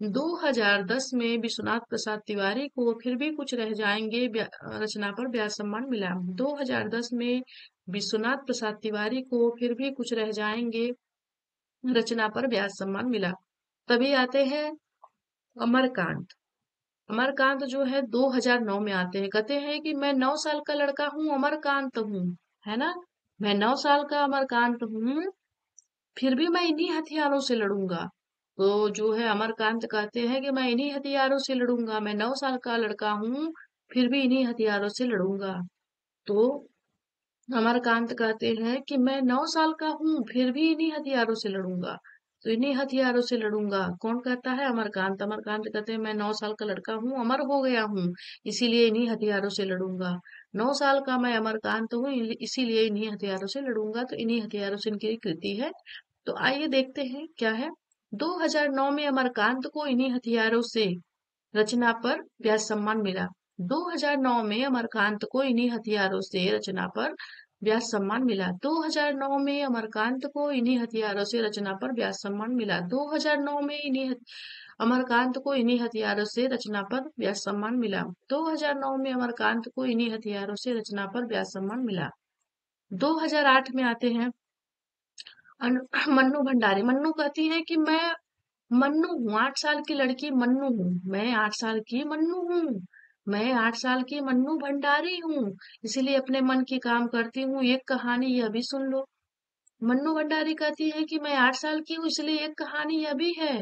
2010 में विश्वनाथ प्रसाद तिवारी को फिर भी कुछ रह जाएंगे रचना पर व्यास सम्मान मिला। 2010 में विश्वनाथ प्रसाद तिवारी को फिर भी कुछ रह जाएंगे रचना पर व्यास सम्मान मिला। तभी आते हैं अमरकांत। अमरकांत जो है 2009 में आते हैं, कहते हैं कि मैं 9 साल का लड़का हूँ, अमरकांत हूँ, है ना। मैं 9 साल का अमरकांत हूँ, फिर भी मैं इन्हीं हथियारों से लड़ूंगा। तो जो है अमरकांत कहते हैं कि मैं इन्हीं हथियारों से लड़ूंगा। मैं 9 साल का लड़का हूँ, फिर भी इन्हीं हथियारों से लड़ूंगा। तो अमरकांत कहते हैं कि मैं 9 साल का हूँ, फिर भी इन्हीं हथियारों से लड़ूंगा। तो इन्हीं हथियारों से लड़ूंगा, कौन कहता है? अमरकांत। अमरकांत कहते हैं मैं 9 साल का लड़का हूँ, अमर हो गया हूँ, इसीलिए इन्हीं हथियारों से लड़ूंगा। 9 साल का मैं अमरकांत हूँ, इसीलिए इन्हीं हथियारों से लड़ूंगा। तो इन्हीं हथियारों से इनकी कृति है। तो आइए देखते हैं क्या है। 2009 में अमरकांत को इन्हीं हथियारों से रचना पर व्यास सम्मान मिला। 2009 में अमरकांत को इन्हीं हथियारों से रचना पर व्यास सम्मान मिला। 2009 में अमरकांत को इन्हीं हथियारों से रचना पर व्यास सम्मान मिला। 2009 में अमरकांत को इन्हीं हथियारों से रचना पर व्यास सम्मान मिला। 2009 में अमरकांत को इन्हीं हथियारों से रचना पर व्यास सम्मान मिला। 2008 में आते हैं मन्नू भंडारी। मन्नू कहती है कि मैं मन्नू हूँ, 8 साल की लड़की मन्नू हूँ, मैं 8 साल की मन्नू हूँ, मैं 8 साल की मन्नू भंडारी हूँ, इसीलिए अपने मन की काम करती हूँ, एक कहानी यह भी सुन लो। मन्नू भंडारी कहती है कि मैं 8 साल की हूँ, इसलिए एक कहानी यह भी है।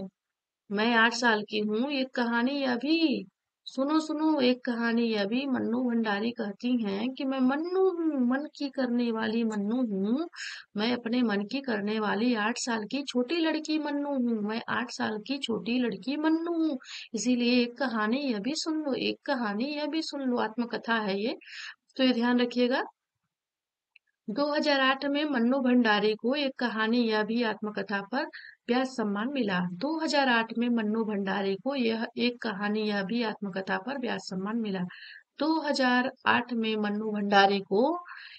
मैं 8 साल की हूँ, एक कहानी यह भी। सुनो सुनो एक कहानी यह भी। मन्नू भंडारी कहती हैं कि मैं मन्नू हूँ, मन की करने वाली मन्नू हूँ, मैं अपने मन की करने वाली 8 साल की छोटी लड़की मन्नू हूँ, मैं 8 साल की छोटी लड़की मन्नू हूँ, इसीलिए एक कहानी यह भी सुन लो, एक कहानी यह भी सुन लो। आत्मकथा है ये, तो ये ध्यान रखिएगा। 2008 में मन्नू भंडारी को एक कहानी यह भी आत्मकथा पर व्यास सम्मान मिला। 2008 में मन्नू भंडारी को यह एक कहानी यह भी आत्मकथा पर व्यास सम्मान मिला। 2008 में मन्नू भंडारी को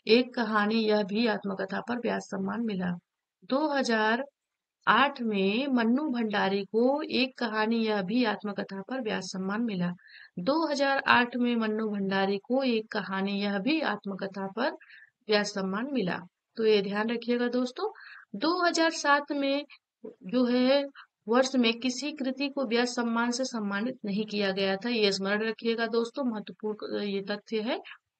एक कहानी यह भी आत्मकथा पर व्यास सम्मान मिला। 2008 में मन्नू भंडारी को एक कहानी यह भी आत्मकथा पर व्यास सम्मान मिला। 2008 में मन्नू भंडारी को एक कहानी यह भी आत्मकथा पर व्यास सम्मान मिला। तो ये ध्यान रखिएगा दोस्तों। 2007 में जो है वर्ष में किसी कृति को व्यास सम्मान से सम्मानित नहीं किया गया था, ये स्मरण रखिएगा दोस्तों। महत्वपूर्ण ये तथ्य है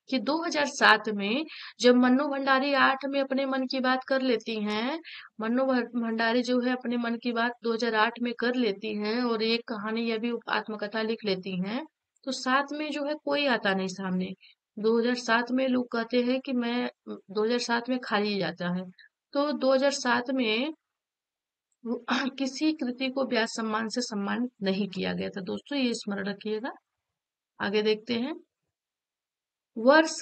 कि 2007 में जब मन्नू भंडारी 8 में अपने मन की बात कर लेती हैं, मन्नू भंडारी जो है अपने मन की बात 2008 में कर लेती हैं और एक कहानी या भी आत्मकथा लिख लेती हैं, तो 7 में जो है कोई आता नहीं सामने। 2007 में लोग कहते हैं कि मैं 2007 में खाली जाता है, तो 2007 में किसी कृति को व्यास सम्मान से सम्मानित नहीं किया गया था दोस्तों, ये स्मरण रखिएगा। आगे देखते हैं। वर्ष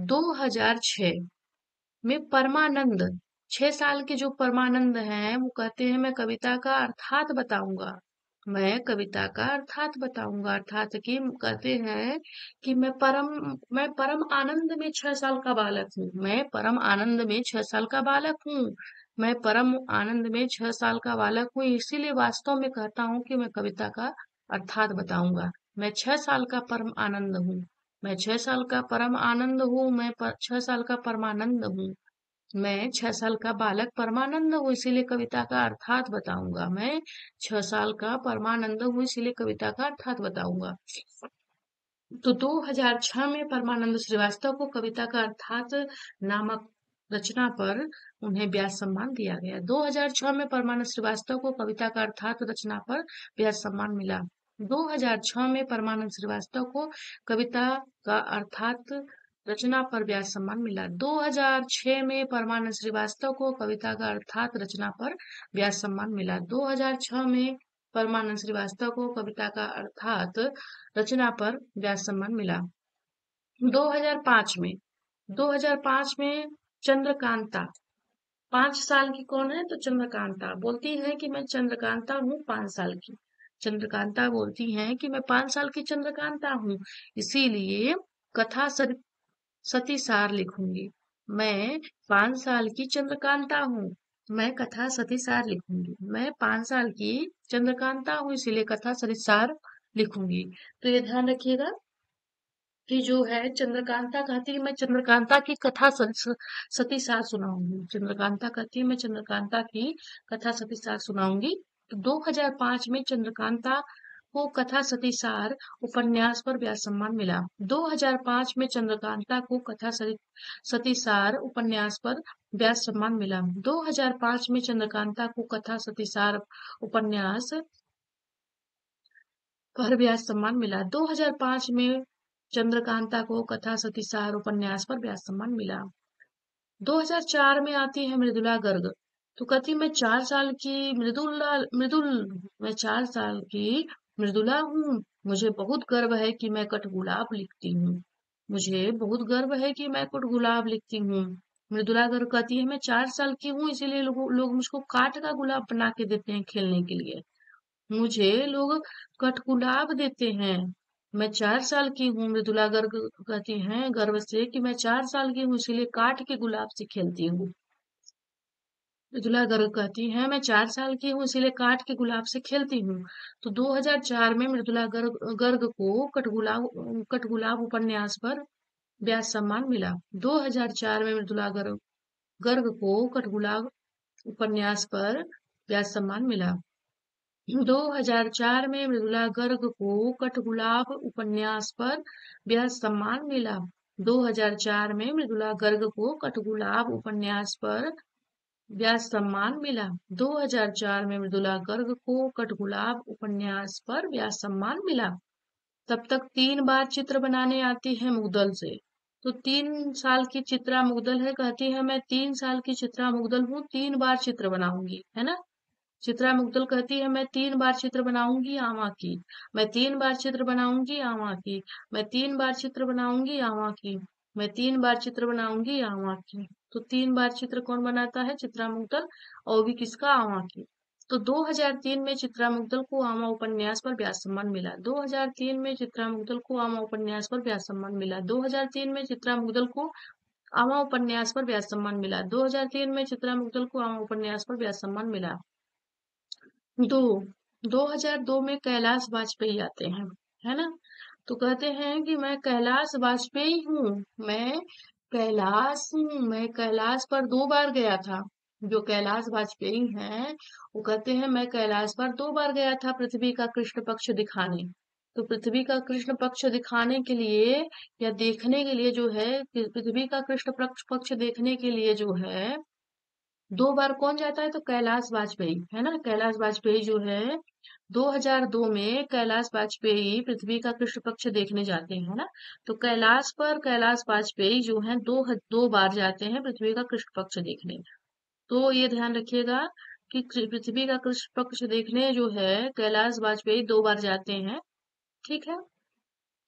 2006 में परमानंद, 6 साल के जो परमानंद हैं वो कहते हैं मैं कविता का अर्थात बताऊंगा, मैं कविता का अर्थात बताऊंगा। अर्थात की कहते हैं कि मैं परम आनंद में 6 साल का बालक हूँ, मैं परम आनंद में 6 साल का बालक हूँ, मैं परम आनंद में 6 साल का बालक हूँ, इसीलिए वास्तव में कहता हूँ कि मैं कविता का अर्थात बताऊंगा। मैं 6 साल का परम आनंद हूँ, मैं 6 साल का परम आनंद हूँ, मैं 6 साल का परमानंद हूँ, मैं 6 साल का बालक परमानंद हूँ, इसीलिए कविता का अर्थात बताऊंगा। मैं 6 साल का परमानंद हूँ, इसीलिए कविता का अर्थात बताऊंगा। तो 2006 में परमानंद श्रीवास्तव को कविता का अर्थात नामक रचना पर उन्हें व्यास सम्मान दिया गया। 2006 में परमानंद श्रीवास्तव को कविता का अर्थात रचना पर व्यास सम्मान मिला। 2006 में परमानंद श्रीवास्तव को कविता का अर्थात रचना पर व्यास सम्मान मिला। 2006 में परमानंद श्रीवास्तव को कविता का अर्थात रचना पर व्यास सम्मान मिला। 2006 में परमानंद श्रीवास्तव को कविता का अर्थात रचना पर व्यास सम्मान मिला। 2005 में 2005 में चंद्रकांता, 5 साल की कौन है तो चंद्रकांता बोलती है कि मैं चंद्रकांता हूँ 5 साल की। चंद्रकांता बोलती हैं कि मैं 5 साल की चंद्रकांता हूँ, इसीलिए कथा सतीसार लिखूंगी। मैं 5 साल की चंद्रकांता हूँ, मैं कथा सतीसार लिखूंगी। मैं 5 साल की चंद्रकांता हूँ, इसीलिए कथा सतीसार लिखूंगी। तो ये ध्यान रखिएगा कि जो है चंद्रकांता कहती है मैं चंद्रकांता की कथा सतीसार सुनाऊंगी। चंद्रकांता कहती है मैं चंद्रकांता की कथा सतीसार सुनाऊंगी। तो 2005 में चंद्रकांता को कथा सतीसार उपन्यास पर व्यास सम्मान मिला। 2005 में चंद्रकांता को कथा सतीसार उपन्यास पर व्यास सम्मान मिला। 2005 में चंद्रकांता को कथा सतीसार उपन्यास पर व्यास सम्मान मिला। 2005 में चंद्रकांता को कथा सतीसार उपन्यास पर व्यास सम्मान मिला। 2004 में आती है मृदुला गर्ग, तो कहती मैं 4 साल की मैं 4 साल की मृदुला हूँ, मुझे बहुत गर्व है कि मैं कठगुलाब लिखती हूँ, मुझे बहुत गर्व है कि मैं कठगुलाब लिखती हूँ। मृदुला गर्ग कहती है मैं 4 साल की हूँ, इसीलिए लोग मुझको काट का गुलाब बना के देते हैं खेलने के लिए, मुझे लोग कठगुलाब देते हैं, मैं 4 साल की हूँ, मृदुला गर्ग कहती हैं गर्व से कि मैं 4 साल की हूँ, इसीलिए काठ के गुलाब से खेलती हूँ। मृदुला गर्ग कहती हैं मैं 4 साल की हूँ, इसीलिए काठ के गुलाब से खेलती हूँ। तो 2004 में मृदुला गर्ग को कठगुलाब उपन्यास पर व्यास सम्मान मिला। 2004 में मृदुला गर्ग को कठगुलाब उपन्यास पर व्यास सम्मान मिला। 2004 में मृदुला गर्ग को कठगुलाब उपन्यास पर व्यास सम्मान मिला। 2004 में मृदुला गर्ग को कठगुलाब उपन्यास पर व्यास सम्मान मिला। 2004 में मृदुला गर्ग को कठगुलाब उपन्यास पर व्यास सम्मान मिला। तब तक 3 बार चित्र बनाने आती है मुग्दल से। तो 3 साल की चित्रा मुग्दल है, कहती है मैं 3 साल की चित्रा मुग्दल हूँ, 3 बार चित्र बनाऊंगी, है ना। चित्रा मुग्दल कहती है मैं 3 बार चित्र बनाऊंगी आमा की, मैं 3 बार चित्र बनाऊंगी आमा की, मैं 3 बार चित्र बनाऊंगी आमा की, मैं 3 बार चित्र बनाऊंगी आमा की। तो 3 बार चित्र कौन बनाता है? चित्रा मुग्दल। और भी किसका? आमा की। तो 2003 में चित्रा मुग्दल को आमा उपन्यास पर व्यास सम्मान मिला। 2003 में चित्रा मुग्दल को आमा उपन्यास पर व्यास सम्मान मिला। 2003 में चित्रा मुग्दल को आमा उपन्यास पर व्यास सम्मान मिला। 2003 में चित्रा मुग्दल को आमा उपन्यास पर व्यास सम्मान मिला। दो 2002 में कैलाश वाजपेयी आते हैं, है ना। तो कहते हैं कि मैं कैलाश वाजपेयी हूँ, मैं कैलाश हूँ, मैं कैलाश पर 2 बार गया था। जो कैलाश वाजपेयी हैं वो कहते हैं मैं कैलाश पर 2 बार गया था पृथ्वी का कृष्ण पक्ष दिखाने। तो पृथ्वी का कृष्ण पक्ष दिखाने के लिए या देखने के लिए जो है, पृथ्वी का कृष्ण पक्ष देखने के लिए जो है 2 बार कौन जाता है? तो कैलाश वाजपेयी, है ना। कैलाश वाजपेयी जो है 2002 में कैलाश वाजपेयी पृथ्वी का कृष्ण पक्ष देखने जाते हैं, ना। तो कैलाश पर कैलाश वाजपेयी जो है 2 बार जाते हैं पृथ्वी का कृष्ण पक्ष देखने। तो ये ध्यान रखिएगा कि पृथ्वी का कृष्ण पक्ष देखने जो है कैलाश वाजपेयी 2 बार जाते हैं। ठीक है।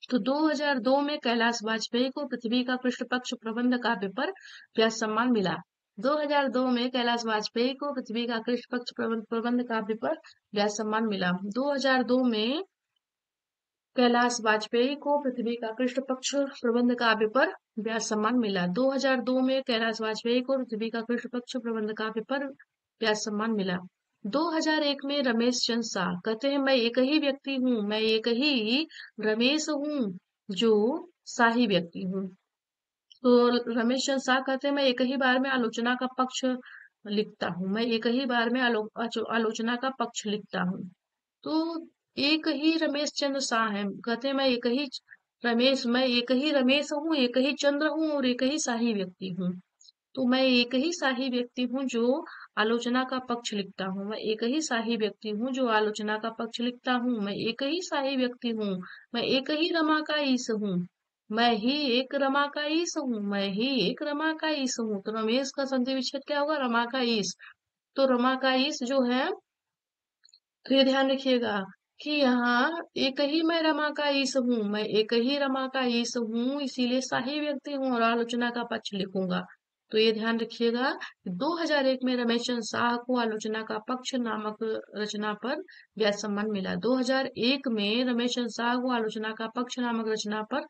तो 2002 में कैलाश वाजपेयी को पृथ्वी का कृष्ण पक्ष प्रबंध काव्य पर व्यास सम्मान मिला। 2002 में कैलाश वाजपेयी को पृथ्वी का कृष्ण पक्ष प्रबंध काव्य पर व्यास सम्मान मिला। 2002 में कैलाश वाजपेयी को पृथ्वी का कृष्ण पक्ष प्रबंध काव्य पर व्यास सम्मान मिला। 2002 में कैलाश वाजपेयी को पृथ्वी का कृष्ण पक्ष प्रबंध काव्य पर व्यास सम्मान मिला। 2001 में रमेश चंद्र शाह कहते हैं मैं एक ही व्यक्ति हूँ, मैं एक ही रमेश हूँ जो शाही व्यक्ति हूँ। तो रमेश चंद्र शाह कहते हैं मैं एक ही बार में आलोचना का पक्ष लिखता हूँ, मैं एक ही बार में आलोचना का पक्ष लिखता हूँ। तो एक ही रमेश चंद्र शाह है, कहते हैं मैं एक ही रमेश हूँ, एक ही चंद्र हूँ और एक ही शाही व्यक्ति हूँ। तो मैं एक ही शाही व्यक्ति हूँ जो आलोचना का पक्ष लिखता हूँ, मैं एक ही शाही व्यक्ति हूँ जो आलोचना का पक्ष लिखता हूँ, मैं एक ही शाही व्यक्ति हूँ, मैं एक ही रमा का ईश हूँ, मैं ही एक रमा का ईश हूँ, मैं ही एक रमा का ईश हूँ। तो रमेश का संधि विच्छेद क्या होगा? रमा का ईश। तो रमा का ईश जो है, तो ये ध्यान रखिएगा कि यहाँ एक ही मैं रमा का ईश हूँ, मैं एक ही रमा का ईश हूँ, इसीलिए शाही व्यक्ति हूँ और आलोचना का पक्ष लिखूंगा। तो ये ध्यान रखिएगा कि 2001 में रमेश चंद्र शाह को आलोचना का पक्ष नामक रचना पर व्यास सम्मान मिला। 2001 में रमेश चंद्र शाह को आलोचना का पक्ष नामक रचना पर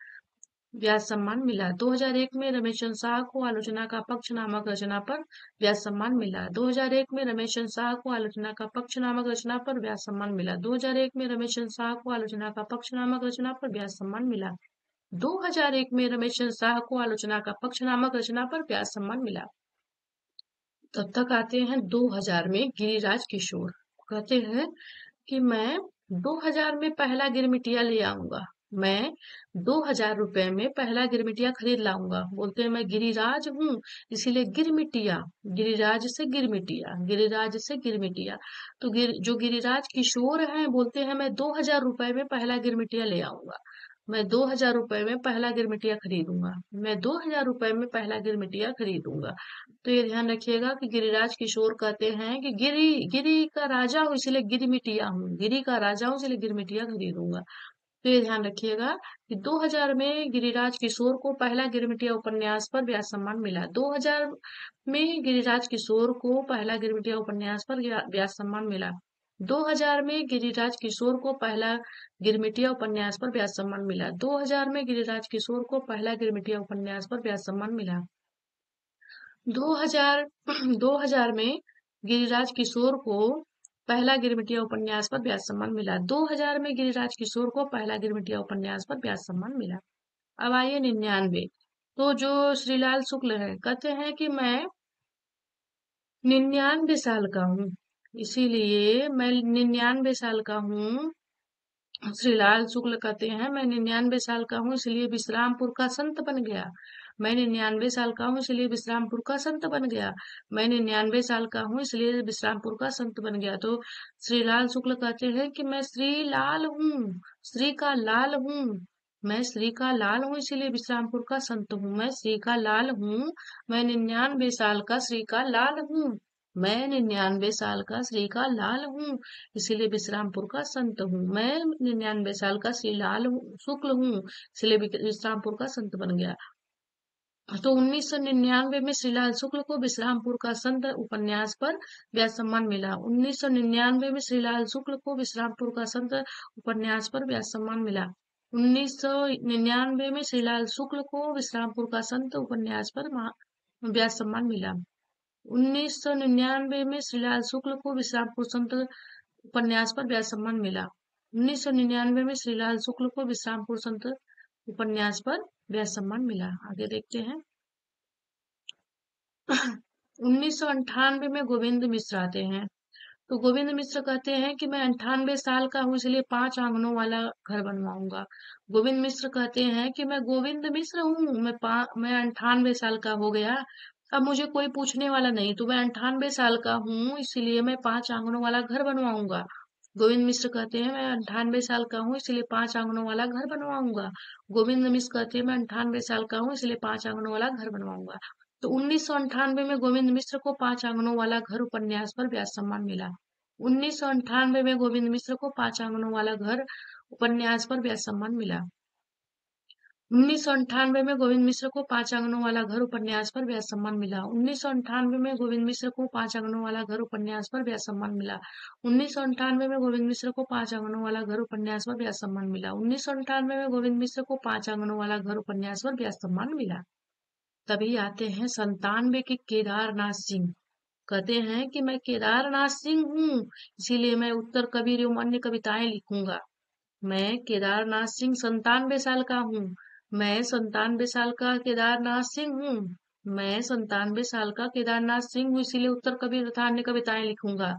व्यास सम्मान मिला। 2001 में रमेश चंद्र शाह को आलोचना का पक्ष नामक रचना पर व्यास सम्मान मिला। 2001 में रमेश चंद्र शाह को आलोचना का पक्ष नामक रचना पर व्यास सम्मान मिला। 2001 में रमेश चंद्र शाह को आलोचना का पक्ष नामक रचना पर व्यास सम्मान मिला। 2001 में रमेश चंद्र शाह को आलोचना का पक्ष नामक रचना पर व्यास सम्मान मिला। तब तक आते हैं 2000 में गिरिराज किशोर कहते हैं कि मैं 2000 में पहला गिरमिटिया ले आऊंगा, मैं 2000 रुपए में पहला गिरमिटिया खरीद लाऊंगा। बोलते हैं मैं गिरिराज हूँ, इसीलिए गिरमिटिया, गिरिराज से गिरमिटिया, गिरिराज से गिरमिटिया। तो जो गिरिराज किशोर हैं बोलते हैं मैं 2000 रुपए में पहला गिरमिटिया ले आऊंगा, मैं 2000 रुपए में पहला गिरमिटिया खरीदूंगा, मैं 2000 रुपए में पहला गिरमिटिया खरीदूंगा। तो ये ध्यान रखिएगा कि गिरिराज किशोर कहते हैं कि गिरी गिरी का राजा हूँ इसलिए गिरमिटिया हूँ, गिरी का राजा हूँ इसलिए गिरमिटिया खरीदूंगा। तो ये ध्यान रखिएगा कि 2000 में गिरिराज किशोर को पहला गिरमिटिया उपन्यास पर व्यास सम्मान मिला। 2000 में गिरिराज किशोर को पहला गिरमिटिया उपन्यास पर व्यास सम्मान मिला। 2000 में गिरिराज किशोर को पहला गिरमिटिया उपन्यास पर व्यास सम्मान मिला। 2000 में गिरिराज किशोर को पहला गिरमिटिया उपन्यास पर व्यास सम्मान मिला। 2000 2000 में गिरिराज किशोर को पहला गिरमिटिया उपन्यास पर व्यास सम्मान मिला। 2000 में गिरिराज किशोर को पहला गिरमिटिया उपन्यास पर व्यास सम्मान मिला। अब आइए 99। तो जो श्रीलाल शुक्ल है कहते हैं कि मैं 99 साल का हूँ, इसीलिए मैं 99 साल का हूँ। श्रीलाल शुक्ल कहते हैं मैं 99 साल का हूँ इसलिए विश्रामपुर का संत बन गया। मैं 99 साल का हूँ इसलिए विश्रामपुर का संत बन गया। मैं 99 साल का हूँ इसलिए विश्रामपुर का संत बन गया। तो श्रीलाल शुक्ल कहते हैं कि मैं श्रीलाल हूँ, श्री का लाल हूँ। मैं श्री का लाल हूँ इसलिए विश्रामपुर का संत हूँ। मैं श्री का लाल हूँ। मैं 99 साल का श्री का लाल हूँ। मैं 99 साल का श्री का लाल हूँ इसीलिए विश्रामपुर का संत हूँ। मैं 99 साल का शुक्ल हूँ इसलिए विश्रामपुर का संत बन गया। तो 1999 में श्रीलाल शुक्ल को विश्रामपुर का संत उपन्यास पर व्यास सम्मान मिला। 1999 में श्रीलाल शुक्ल को विश्रामपुर का संत उपन्यास पर व्यास सम्मान मिला। 1999 में श्रीलाल शुक्ल को विश्रामपुर का संत उपन्यास पर व्यास सम्मान मिला। 1999 में श्रीलाल शुक्ल को विश्रामपुर संत उपन्यास पर व्यास सम्मान मिला। 1999 में श्रीलाल शुक्ल को विश्रामपुर संत उपन्यास पर व्यास सम्मान मिला। आगे देखते हैं। 1998 में गोविंद मिश्र आते हैं। तो गोविंद मिश्र कहते हैं कि मैं 98 साल का हूँ इसलिए 5 आंगनों वाला घर बनवाऊंगा। गोविंद मिश्र कहते हैं कि मैं गोविंद मिश्र हूँ, मैं 98 साल का हो गया, अब मुझे कोई पूछने वाला नहीं, तो मैं 98 साल का हूँ इसलिए मैं 5 आंगनों वाला घर बनवाऊंगा। गोविंद मिश्र कहते हैं मैं 98 साल का हूँ इसलिए 5 आंगनों वाला घर बनवाऊंगा। गोविंद मिश्र कहते हैं मैं 98 साल का हूँ इसलिए 5 आंगनों वाला घर बनवाऊंगा। तो 1998 में गोविंद मिश्र को 5 आंगनों वाला घर उपन्यास पर व्यास सम्मान मिला। 1998 में गोविंद मिश्र को 5 आंगनों वाला घर उपन्यास पर व्यास सम्मान मिला। 1998 में गोविंद मिश्र को 5 आंगनों वाला घर उपन्यास पर व्यास सम्मान मिला। 1998 में गोविंद मिश्र को 5 आंगनों वाला घर उपन्यास पर व्यास सम्मान मिला। 1998 में गोविंद मिश्र को 5 आंगनों वाला घर उपन्यास पर व्यास सम्मान मिला। 1998 में गोविंद मिश्र को 5 आंगनों वाला घर उपन्यास पर व्यास सम्मान मिला। तभी आते हैं 97 के केदारनाथ सिंह। कहते हैं कि मैं केदारनाथ सिंह हूँ इसीलिए मैं उत्तर कबीर एवं अन्य कविताएं लिखूंगा। मैं केदारनाथ सिंह 97 साल का हूँ। मैं 97 साल का केदारनाथ सिंह हूँ। मैं 97 साल का केदारनाथ सिंह हूँ इसीलिए उत्तर कबीर तथा अन्य कविताएं लिखूंगा।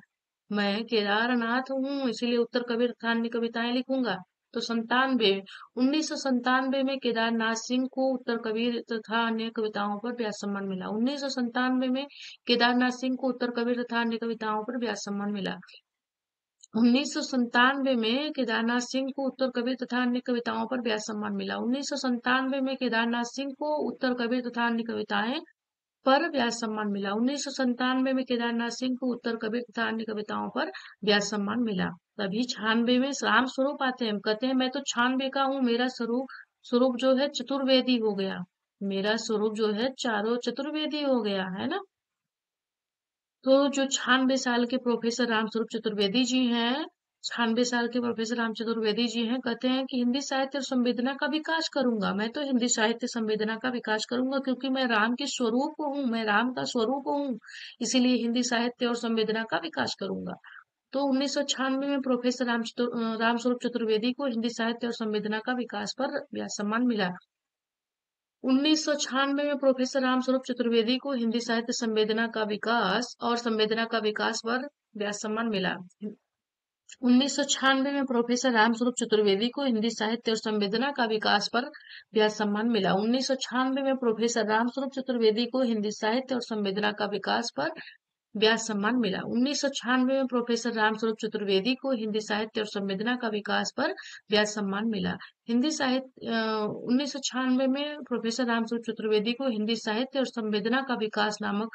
मैं केदारनाथ हूँ इसीलिए उत्तर कबीर तथा अन्य कविताएं लिखूंगा। तो 1997 में केदारनाथ सिंह को उत्तर कबीर तथा अन्य कविताओं पर व्यास सम्मान मिला। 1997 में केदारनाथ सिंह को उत्तर कबीर तथा अन्य कविताओं पर व्यास सम्मान मिला। 1997 में केदारनाथ सिंह को उत्तर कबीर तथा अन्य कविताओं पर व्यास सम्मान मिला। 1997 में केदारनाथ सिंह को उत्तर कबीर तथा अन्य कविताएं पर व्यास सम्मान मिला। 1997 में केदारनाथ सिंह को उत्तर कबीर तथा अन्य कविताओं पर व्यास सम्मान मिला। तभी 96 में राम स्वरूप आते हैं। कहते हैं मैं तो 96 का हूँ, मेरा स्वरूप जो है चतुर्वेदी हो गया। मेरा स्वरूप जो है चारों चतुर्वेदी हो गया है ना। तो जो 96 साल के प्रोफेसर रामस्वरूप चतुर्वेदी जी हैं, 96 साल के प्रोफेसर राम चतुर्वेदी जी हैं, कहते हैं कि हिंदी साहित्य और संवेदना का विकास करूंगा। मैं तो हिंदी साहित्य संवेदना का विकास करूंगा क्योंकि मैं राम के स्वरूप हूँ, मैं राम का स्वरूप हूँ, इसीलिए हिंदी साहित्य और संवेदना का विकास करूंगा। तो 1996 में प्रोफेसर रामस्वरूप चतुर्वेदी को हिंदी साहित्य और संवेदना का विकास पर व्यास सम्मान मिला। 1996 में प्रोफेसर रामस्वरूप चतुर्वेदी को हिंदी साहित्य संवेदना का विकास और संवेदना का विकास पर व्यास सम्मान मिला। 1996 में प्रोफेसर रामस्वरूप चतुर्वेदी को हिंदी साहित्य और संवेदना का विकास पर व्यास सम्मान मिला। 1996 में प्रोफेसर रामस्वरूप चतुर्वेदी को हिंदी साहित्य और संवेदना का विकास पर व्यास सम्मान मिला। 1996 में प्रोफेसर रामस्वरूप चतुर्वेदी को हिंदी साहित्य और संवेदना का विकास पर व्यास सम्मान मिला। 1996 में प्रोफेसर रामस्वरूप चतुर्वेदी को हिंदी साहित्य और संवेदना का विकास नामक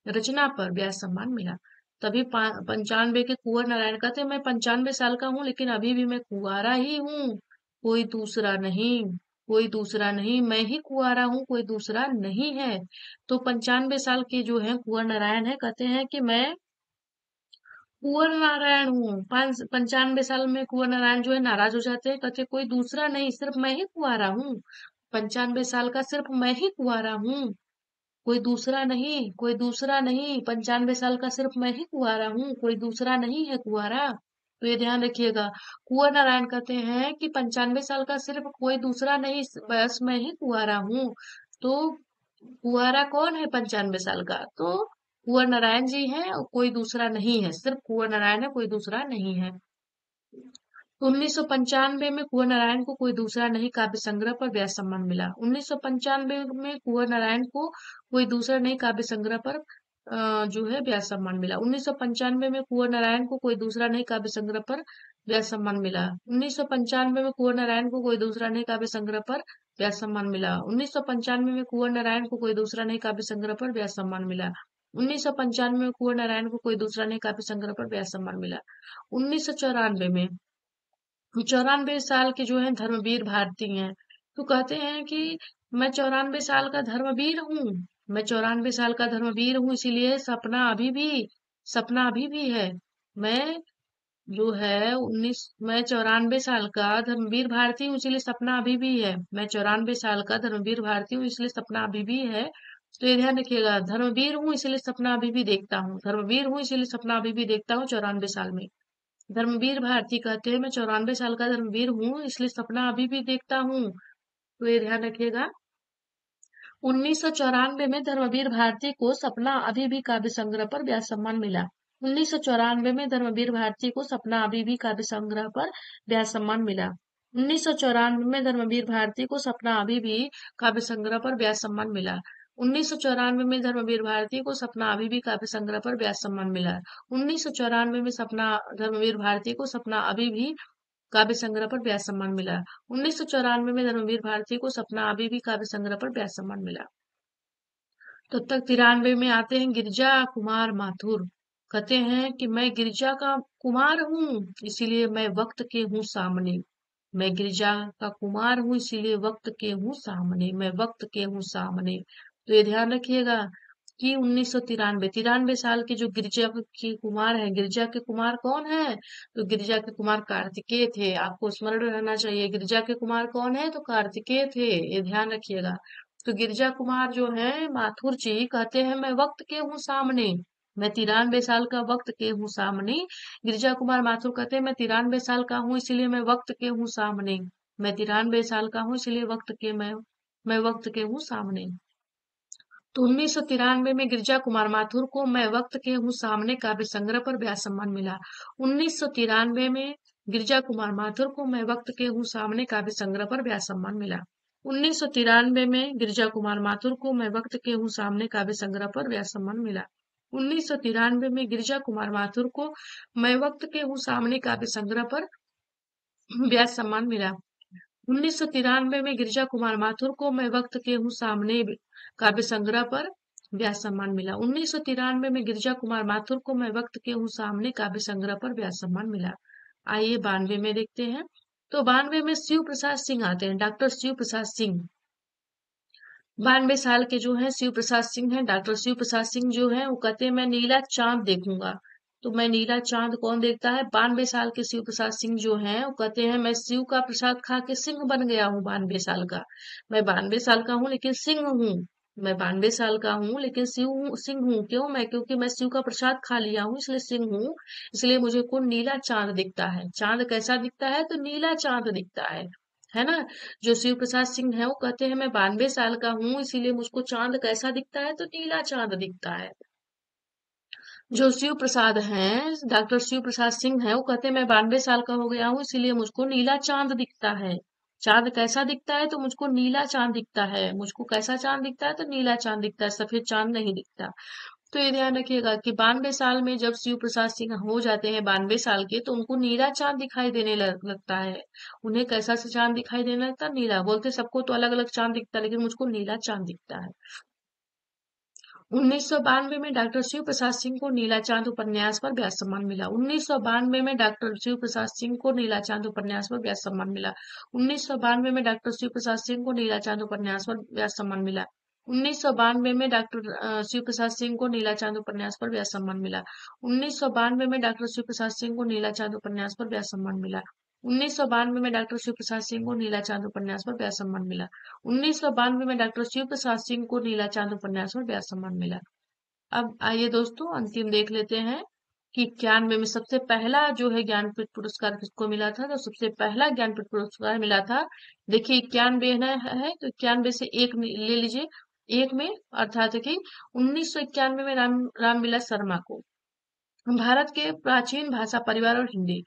रचना पर व्यास सम्मान मिला। तभी 95 के कुंवर नारायण कहते मैं 95 साल का हूँ लेकिन अभी भी मैं कुंवारा ही हूँ, कोई दूसरा नहीं, कोई दूसरा नहीं, मैं ही कुंवारा हूँ, कोई दूसरा नहीं है। तो 95 साल के जो है कुंवर नारायण है कहते हैं कि मैं कुंवर नारायण हूँ। 95 साल में कुंवर नारायण जो है नाराज हो जाते हैं, कहते कोई दूसरा नहीं, सिर्फ मैं ही कुंवारा हूँ। 95 साल का सिर्फ मैं ही कुंवारा हूँ, कोई दूसरा नहीं, कोई दूसरा नहीं। 95 साल का सिर्फ मैं ही कुंवारा हूँ, कोई दूसरा नहीं है कुंवारा। तो ये ध्यान रखिएगा। कुंवर नारायण कहते हैं कि 95 साल का सिर्फ कोई दूसरा नहीं, बस मैं ही कुंवारा हूँ। तो कुंवारा कौन है 95 साल का? तो कुंवर नारायण जी हैं, और कोई दूसरा नहीं है, सिर्फ कुंवर नारायण है, कोई दूसरा नहीं है। 1995 में कुंवर नारायण को कोई दूसरा नहीं काव्य संग्रह पर व्यास सम्मान मिला। 1995 में कुंवर नारायण को कोई दूसरा नहीं काव्य संग्रह पर जो है व्यास सम्मान मिला। 1995 में कुंवर नारायण को कोई दूसरा नहीं काव्य संग्रह पर व्यास सम्मान मिला। 1995 में कुंवर नारायण को कोई दूसरा नहीं काव्य संग्रह पर व्यास सम्मान मिला। 1995 में कुंवर नारायण को कोई दूसरा नहीं काव्य संग्रह पर व्यास सम्मान मिला। 1995 में कुंवर नारायण को कोई दूसरा नहीं काव्य संग्रह पर व्यास सम्मान मिला। 1994 में 94 साल के जो है धर्मवीर भारती हैं, तो कहते हैं कि मैं 94 साल का धर्मवीर हूँ, मैं 94 साल का धर्मवीर हूँ, इसीलिए सपना अभी भी है। मैं जो है उन्नीस मैं 94 साल का धर्मवीर भारती हूँ, इसलिए सपना अभी भी है। मैं 94 साल का धर्मवीर भारती हूँ, इसलिए सपना अभी भी है। तो ये ध्यान रखिएगा, धर्मवीर हूँ इसलिए सपना अभी भी देखता हूँ, धर्मवीर हूँ इसलिए सपना अभी भी देखता हूँ 94 साल में। धर्मवीर भारती कहते हैं मैं 94 साल का धर्मवीर हूँ, इसलिए सपना अभी भी देखता हूँ। तो ये ध्यान रखिएगा। 1994 में धर्मवीर भारती को सपना अभी भी काव्य संग्रह पर व्यास सम्मान मिला। 1994 में धर्मवीर भारती को सपना अभी भी काव्य संग्रह पर व्यास सम्मान मिला। 1994 में धर्मवीर भारती को सपना अभी भी काव्य संग्रह पर व्यास सम्मान मिला। 1994 में धर्मवीर भारती को सपना अभी भी काव्य संग्रह पर व्यास सम्मान मिला। 1994 में सपना धर्मवीर भारती को सपना अभी भी काव्य संग्रह पर व्यास सम्मान मिला। 1994 में धर्मवीर भारती को सपना अभी भी काव्य संग्रह पर व्यास सम्मान मिला। तब तक 93 में आते हैं गिरिजा कुमार माथुर। कहते हैं कि मैं गिरिजा का कुमार हूँ, इसीलिए मैं वक्त के हूँ सामने। मैं गिरिजा का कुमार हूँ, इसीलिए वक्त के हूँ सामने, मैं वक्त के हूँ सामने। तो ये ध्यान रखिएगा कि 1993 साल के जो गिरिजा के कुमार हैं, गिरिजा के कुमार कौन है? तो गिरिजा के कुमार कार्तिकेय थे। आपको स्मरण रहना चाहिए, गिरिजा के कुमार कौन है? तो कार्तिकेय थे, ये ध्यान रखिएगा। तो गिरिजा कुमार जो है माथुर जी कहते हैं मैं वक्त के हूँ सामने, मैं 93 साल का वक्त के हूँ सामने। गिरिजा कुमार माथुर कहते हैं मैं 93 साल का हूँ, इसलिए मैं वक्त के हूँ सामने। मैं 93 साल का हूँ, इसलिए मैं वक्त के हूँ सामने। तो 1993 में गिरिजा कुमार माथुर को मैं वक्त के हूँ सामने काव्य संग्रह पर व्यास सम्मान मिला। 1993 में गिरिजा कुमार माथुर को मैं वक्त के हूँ सामने काव्य संग्रह पर व्यास सम्मान मिला। 1993 में गिरिजा कुमार माथुर को मैं वक्त के हूँ सामने काव्य संग्रह पर व्यास सम्मान मिला। 1993 में गिरिजा कुमार माथुर को मैं वक्त के हूँ सामने काव्य संग्रह पर व्यास सम्मान मिला। 1993 में गिरिजा कुमार माथुर को मैं वक्त के हूँ सामने काव्य संग्रह पर व्यास सम्मान मिला। 1993 में गिरिजा कुमार माथुर को मैं वक्त के हूँ सामने काव्य संग्रह पर व्यास सम्मान मिला। आइए 92 में देखते हैं। तो 92 में शिव प्रसाद सिंह आते हैं, डॉक्टर शिव प्रसाद सिंह। 92 साल के जो है शिव प्रसाद सिंह हैं, डॉक्टर शिव प्रसाद सिंह जो है वो कहते हैं मैं नीला चांद देखूंगा। तो मैं नीला चांद कौन देखता है? 92 साल के शिव प्रसाद सिंह जो हैं वो कहते हैं मैं शिव का प्रसाद खा के सिंह बन गया हूँ 92 साल का। मैं 92 साल का हूँ लेकिन सिंह हूँ। मैं 92 साल का हूँ लेकिन सिंह हूँ। क्यों? क्योंकि मैं शिव का प्रसाद खा लिया हूँ, इसलिए सिंह हूँ। इसलिए मुझे को नीला चांद दिखता है। चांद कैसा दिखता है? तो नीला चांद दिखता है ना। जो शिव प्रसाद सिंह है वो कहते हैं मैं 92 साल का हूँ, इसीलिए मुझको चांद कैसा दिखता है? तो नीला चांद दिखता है। जो शिव प्रसाद हैं, डॉक्टर शिव प्रसाद सिंह है, वो कहते हैं मैं 92 साल का हो गया हूँ, इसीलिए मुझको नीला चांद दिखता है। चांद कैसा दिखता है? तो मुझको नीला चांद दिखता है। मुझको कैसा चांद दिखता है? तो नीला चांद दिखता है, सफेद चांद नहीं दिखता। तो ये ध्यान रखिएगा कि 92 साल में जब शिव प्रसाद सिंह हो जाते हैं 92 साल के, तो उनको नीला चांद दिखाई देने लगता है। उन्हें कैसा सा चांद दिखाई देने लगता है? नीला। बोलते सबको तो अलग अलग चांद दिखता है, लेकिन मुझको नीला चांद दिखता है। 1992 में डॉक्टर शिव प्रसाद सिंह को नीला चांद उपन्यास पर व्यास सम्मान मिला। 1992 में डॉक्टर शिव प्रसाद सिंह को नीला चांद उपन्यास पर व्यास सम्मान मिला। 1992 में डॉक्टर शिव प्रसाद सिंह को नीला चांद उपन्यास पर व्यास सम्मान मिला। 1992 में डॉक्टर शिव प्रसाद सिंह को नीला चांद उपन्यास पर व्यास सम्मान मिला। 1992 में डॉक्टर शिव प्रसाद सिंह को नीला चांद उपन्यास पर व्यास सम्मान मिला। 1992 में डॉक्टर शिव प्रसाद सिंह को नीला चांद उपन्यास पर व्यास सम्मान मिला। 1992 में डॉक्टर शिव प्रसाद सिंह को नीला चांद उपन्यास पर व्यास सम्मान मिला। अब आइए दोस्तों अंतिम देख लेते हैं कि 91 में सबसे पहला जो है ज्ञानपीठ पुरस्कार किसको मिला था। तो सबसे पहला ज्ञानपीठ पुरस्कार मिला था, देखिए 91 है तो 91 से एक ले लीजिए, एक में अर्थात कि 1991 में रामविलास शर्मा को भारत के प्राचीन भाषा परिवार और हिंदी।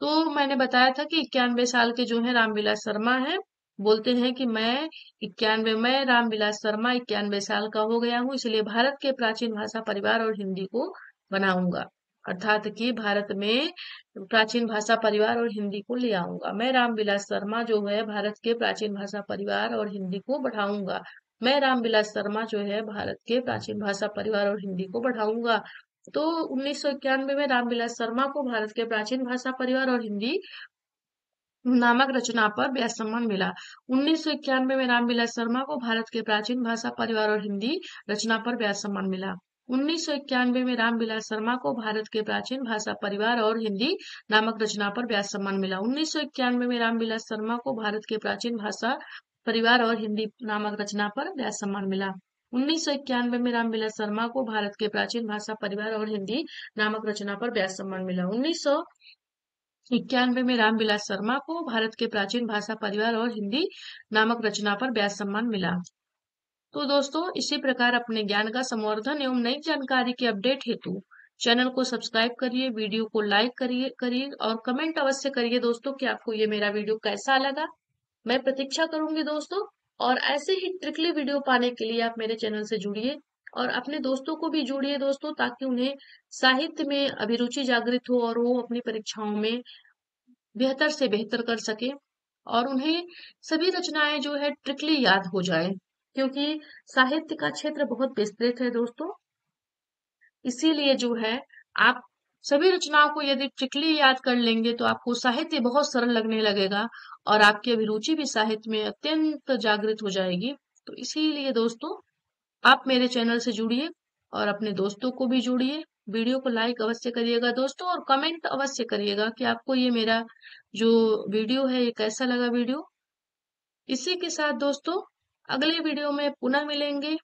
तो मैंने बताया था कि 91 साल के जो है रामविलास शर्मा है, बोलते हैं कि मैं 91 में रामविलास शर्मा 91 साल का हो गया हूँ, इसलिए भारत के प्राचीन भाषा परिवार और हिंदी को बनाऊंगा, अर्थात कि भारत में प्राचीन भाषा परिवार और हिंदी को ले आऊंगा। मैं रामविलास शर्मा जो है भारत के प्राचीन भाषा परिवार और हिंदी को बढ़ाऊंगा। मैं रामविलास शर्मा जो है भारत के प्राचीन भाषा परिवार और हिंदी को बढ़ाऊंगा। तो 1991 में रामविलास शर्मा को भारत के प्राचीन भाषा परिवार और हिंदी नामक रचना पर व्यास सम्मान मिला। 1991 में रामविलास शर्मा को भारत के प्राचीन भाषा परिवार और हिंदी रचना पर व्यास सम्मान मिला। 1991 में रामविलास शर्मा को भारत के प्राचीन भाषा परिवार और हिंदी नामक रचना पर व्यास सम्मान मिला। 1991 में रामविलास शर्मा को भारत के प्राचीन भाषा परिवार और हिंदी नामक रचना पर व्यास सम्मान मिला। 1991 में रामविलास शर्मा को भारत के प्राचीन भाषा परिवार और हिंदी नामक रचना पर व्यास सम्मान मिला। 1991 में रामविलास शर्मा को भारत के प्राचीन भाषा परिवार और हिंदी नामक रचना पर व्यास सम्मान मिला। तो दोस्तों इसी प्रकार अपने ज्ञान का संवर्धन एवं नई जानकारी के अपडेट हेतु चैनल को सब्सक्राइब करिए, वीडियो को लाइक करिए और कमेंट अवश्य करिए दोस्तों कि आपको ये मेरा वीडियो कैसा लगा। मैं प्रतीक्षा करूंगी दोस्तों, और ऐसे ही ट्रिकली वीडियो पाने के लिए आप मेरे चैनल से जुड़िए और अपने दोस्तों को भी जोड़िए दोस्तों, ताकि उन्हें साहित्य में अभिरुचि जागृत हो और वो अपनी परीक्षाओं में बेहतर से बेहतर कर सके और उन्हें सभी रचनाएं जो है ट्रिकली याद हो जाए, क्योंकि साहित्य का क्षेत्र बहुत विस्तृत है दोस्तों। इसीलिए जो है आप सभी रचनाओं को यदि ट्रिकली याद कर लेंगे तो आपको साहित्य बहुत सरल लगने लगेगा और आपकी अभिरुचि भी साहित्य में अत्यंत जागृत हो जाएगी। तो इसीलिए दोस्तों आप मेरे चैनल से जुड़िए और अपने दोस्तों को भी जोड़िए। वीडियो को लाइक अवश्य करिएगा दोस्तों और कमेंट अवश्य करिएगा कि आपको ये मेरा जो वीडियो है ये कैसा लगा वीडियो। इसी के साथ दोस्तों अगले वीडियो में पुनः मिलेंगे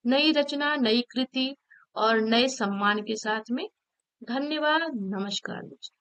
नई रचना, नई कृति और नए सम्मान के साथ में। धन्यवाद, नमस्कार दोस्तों।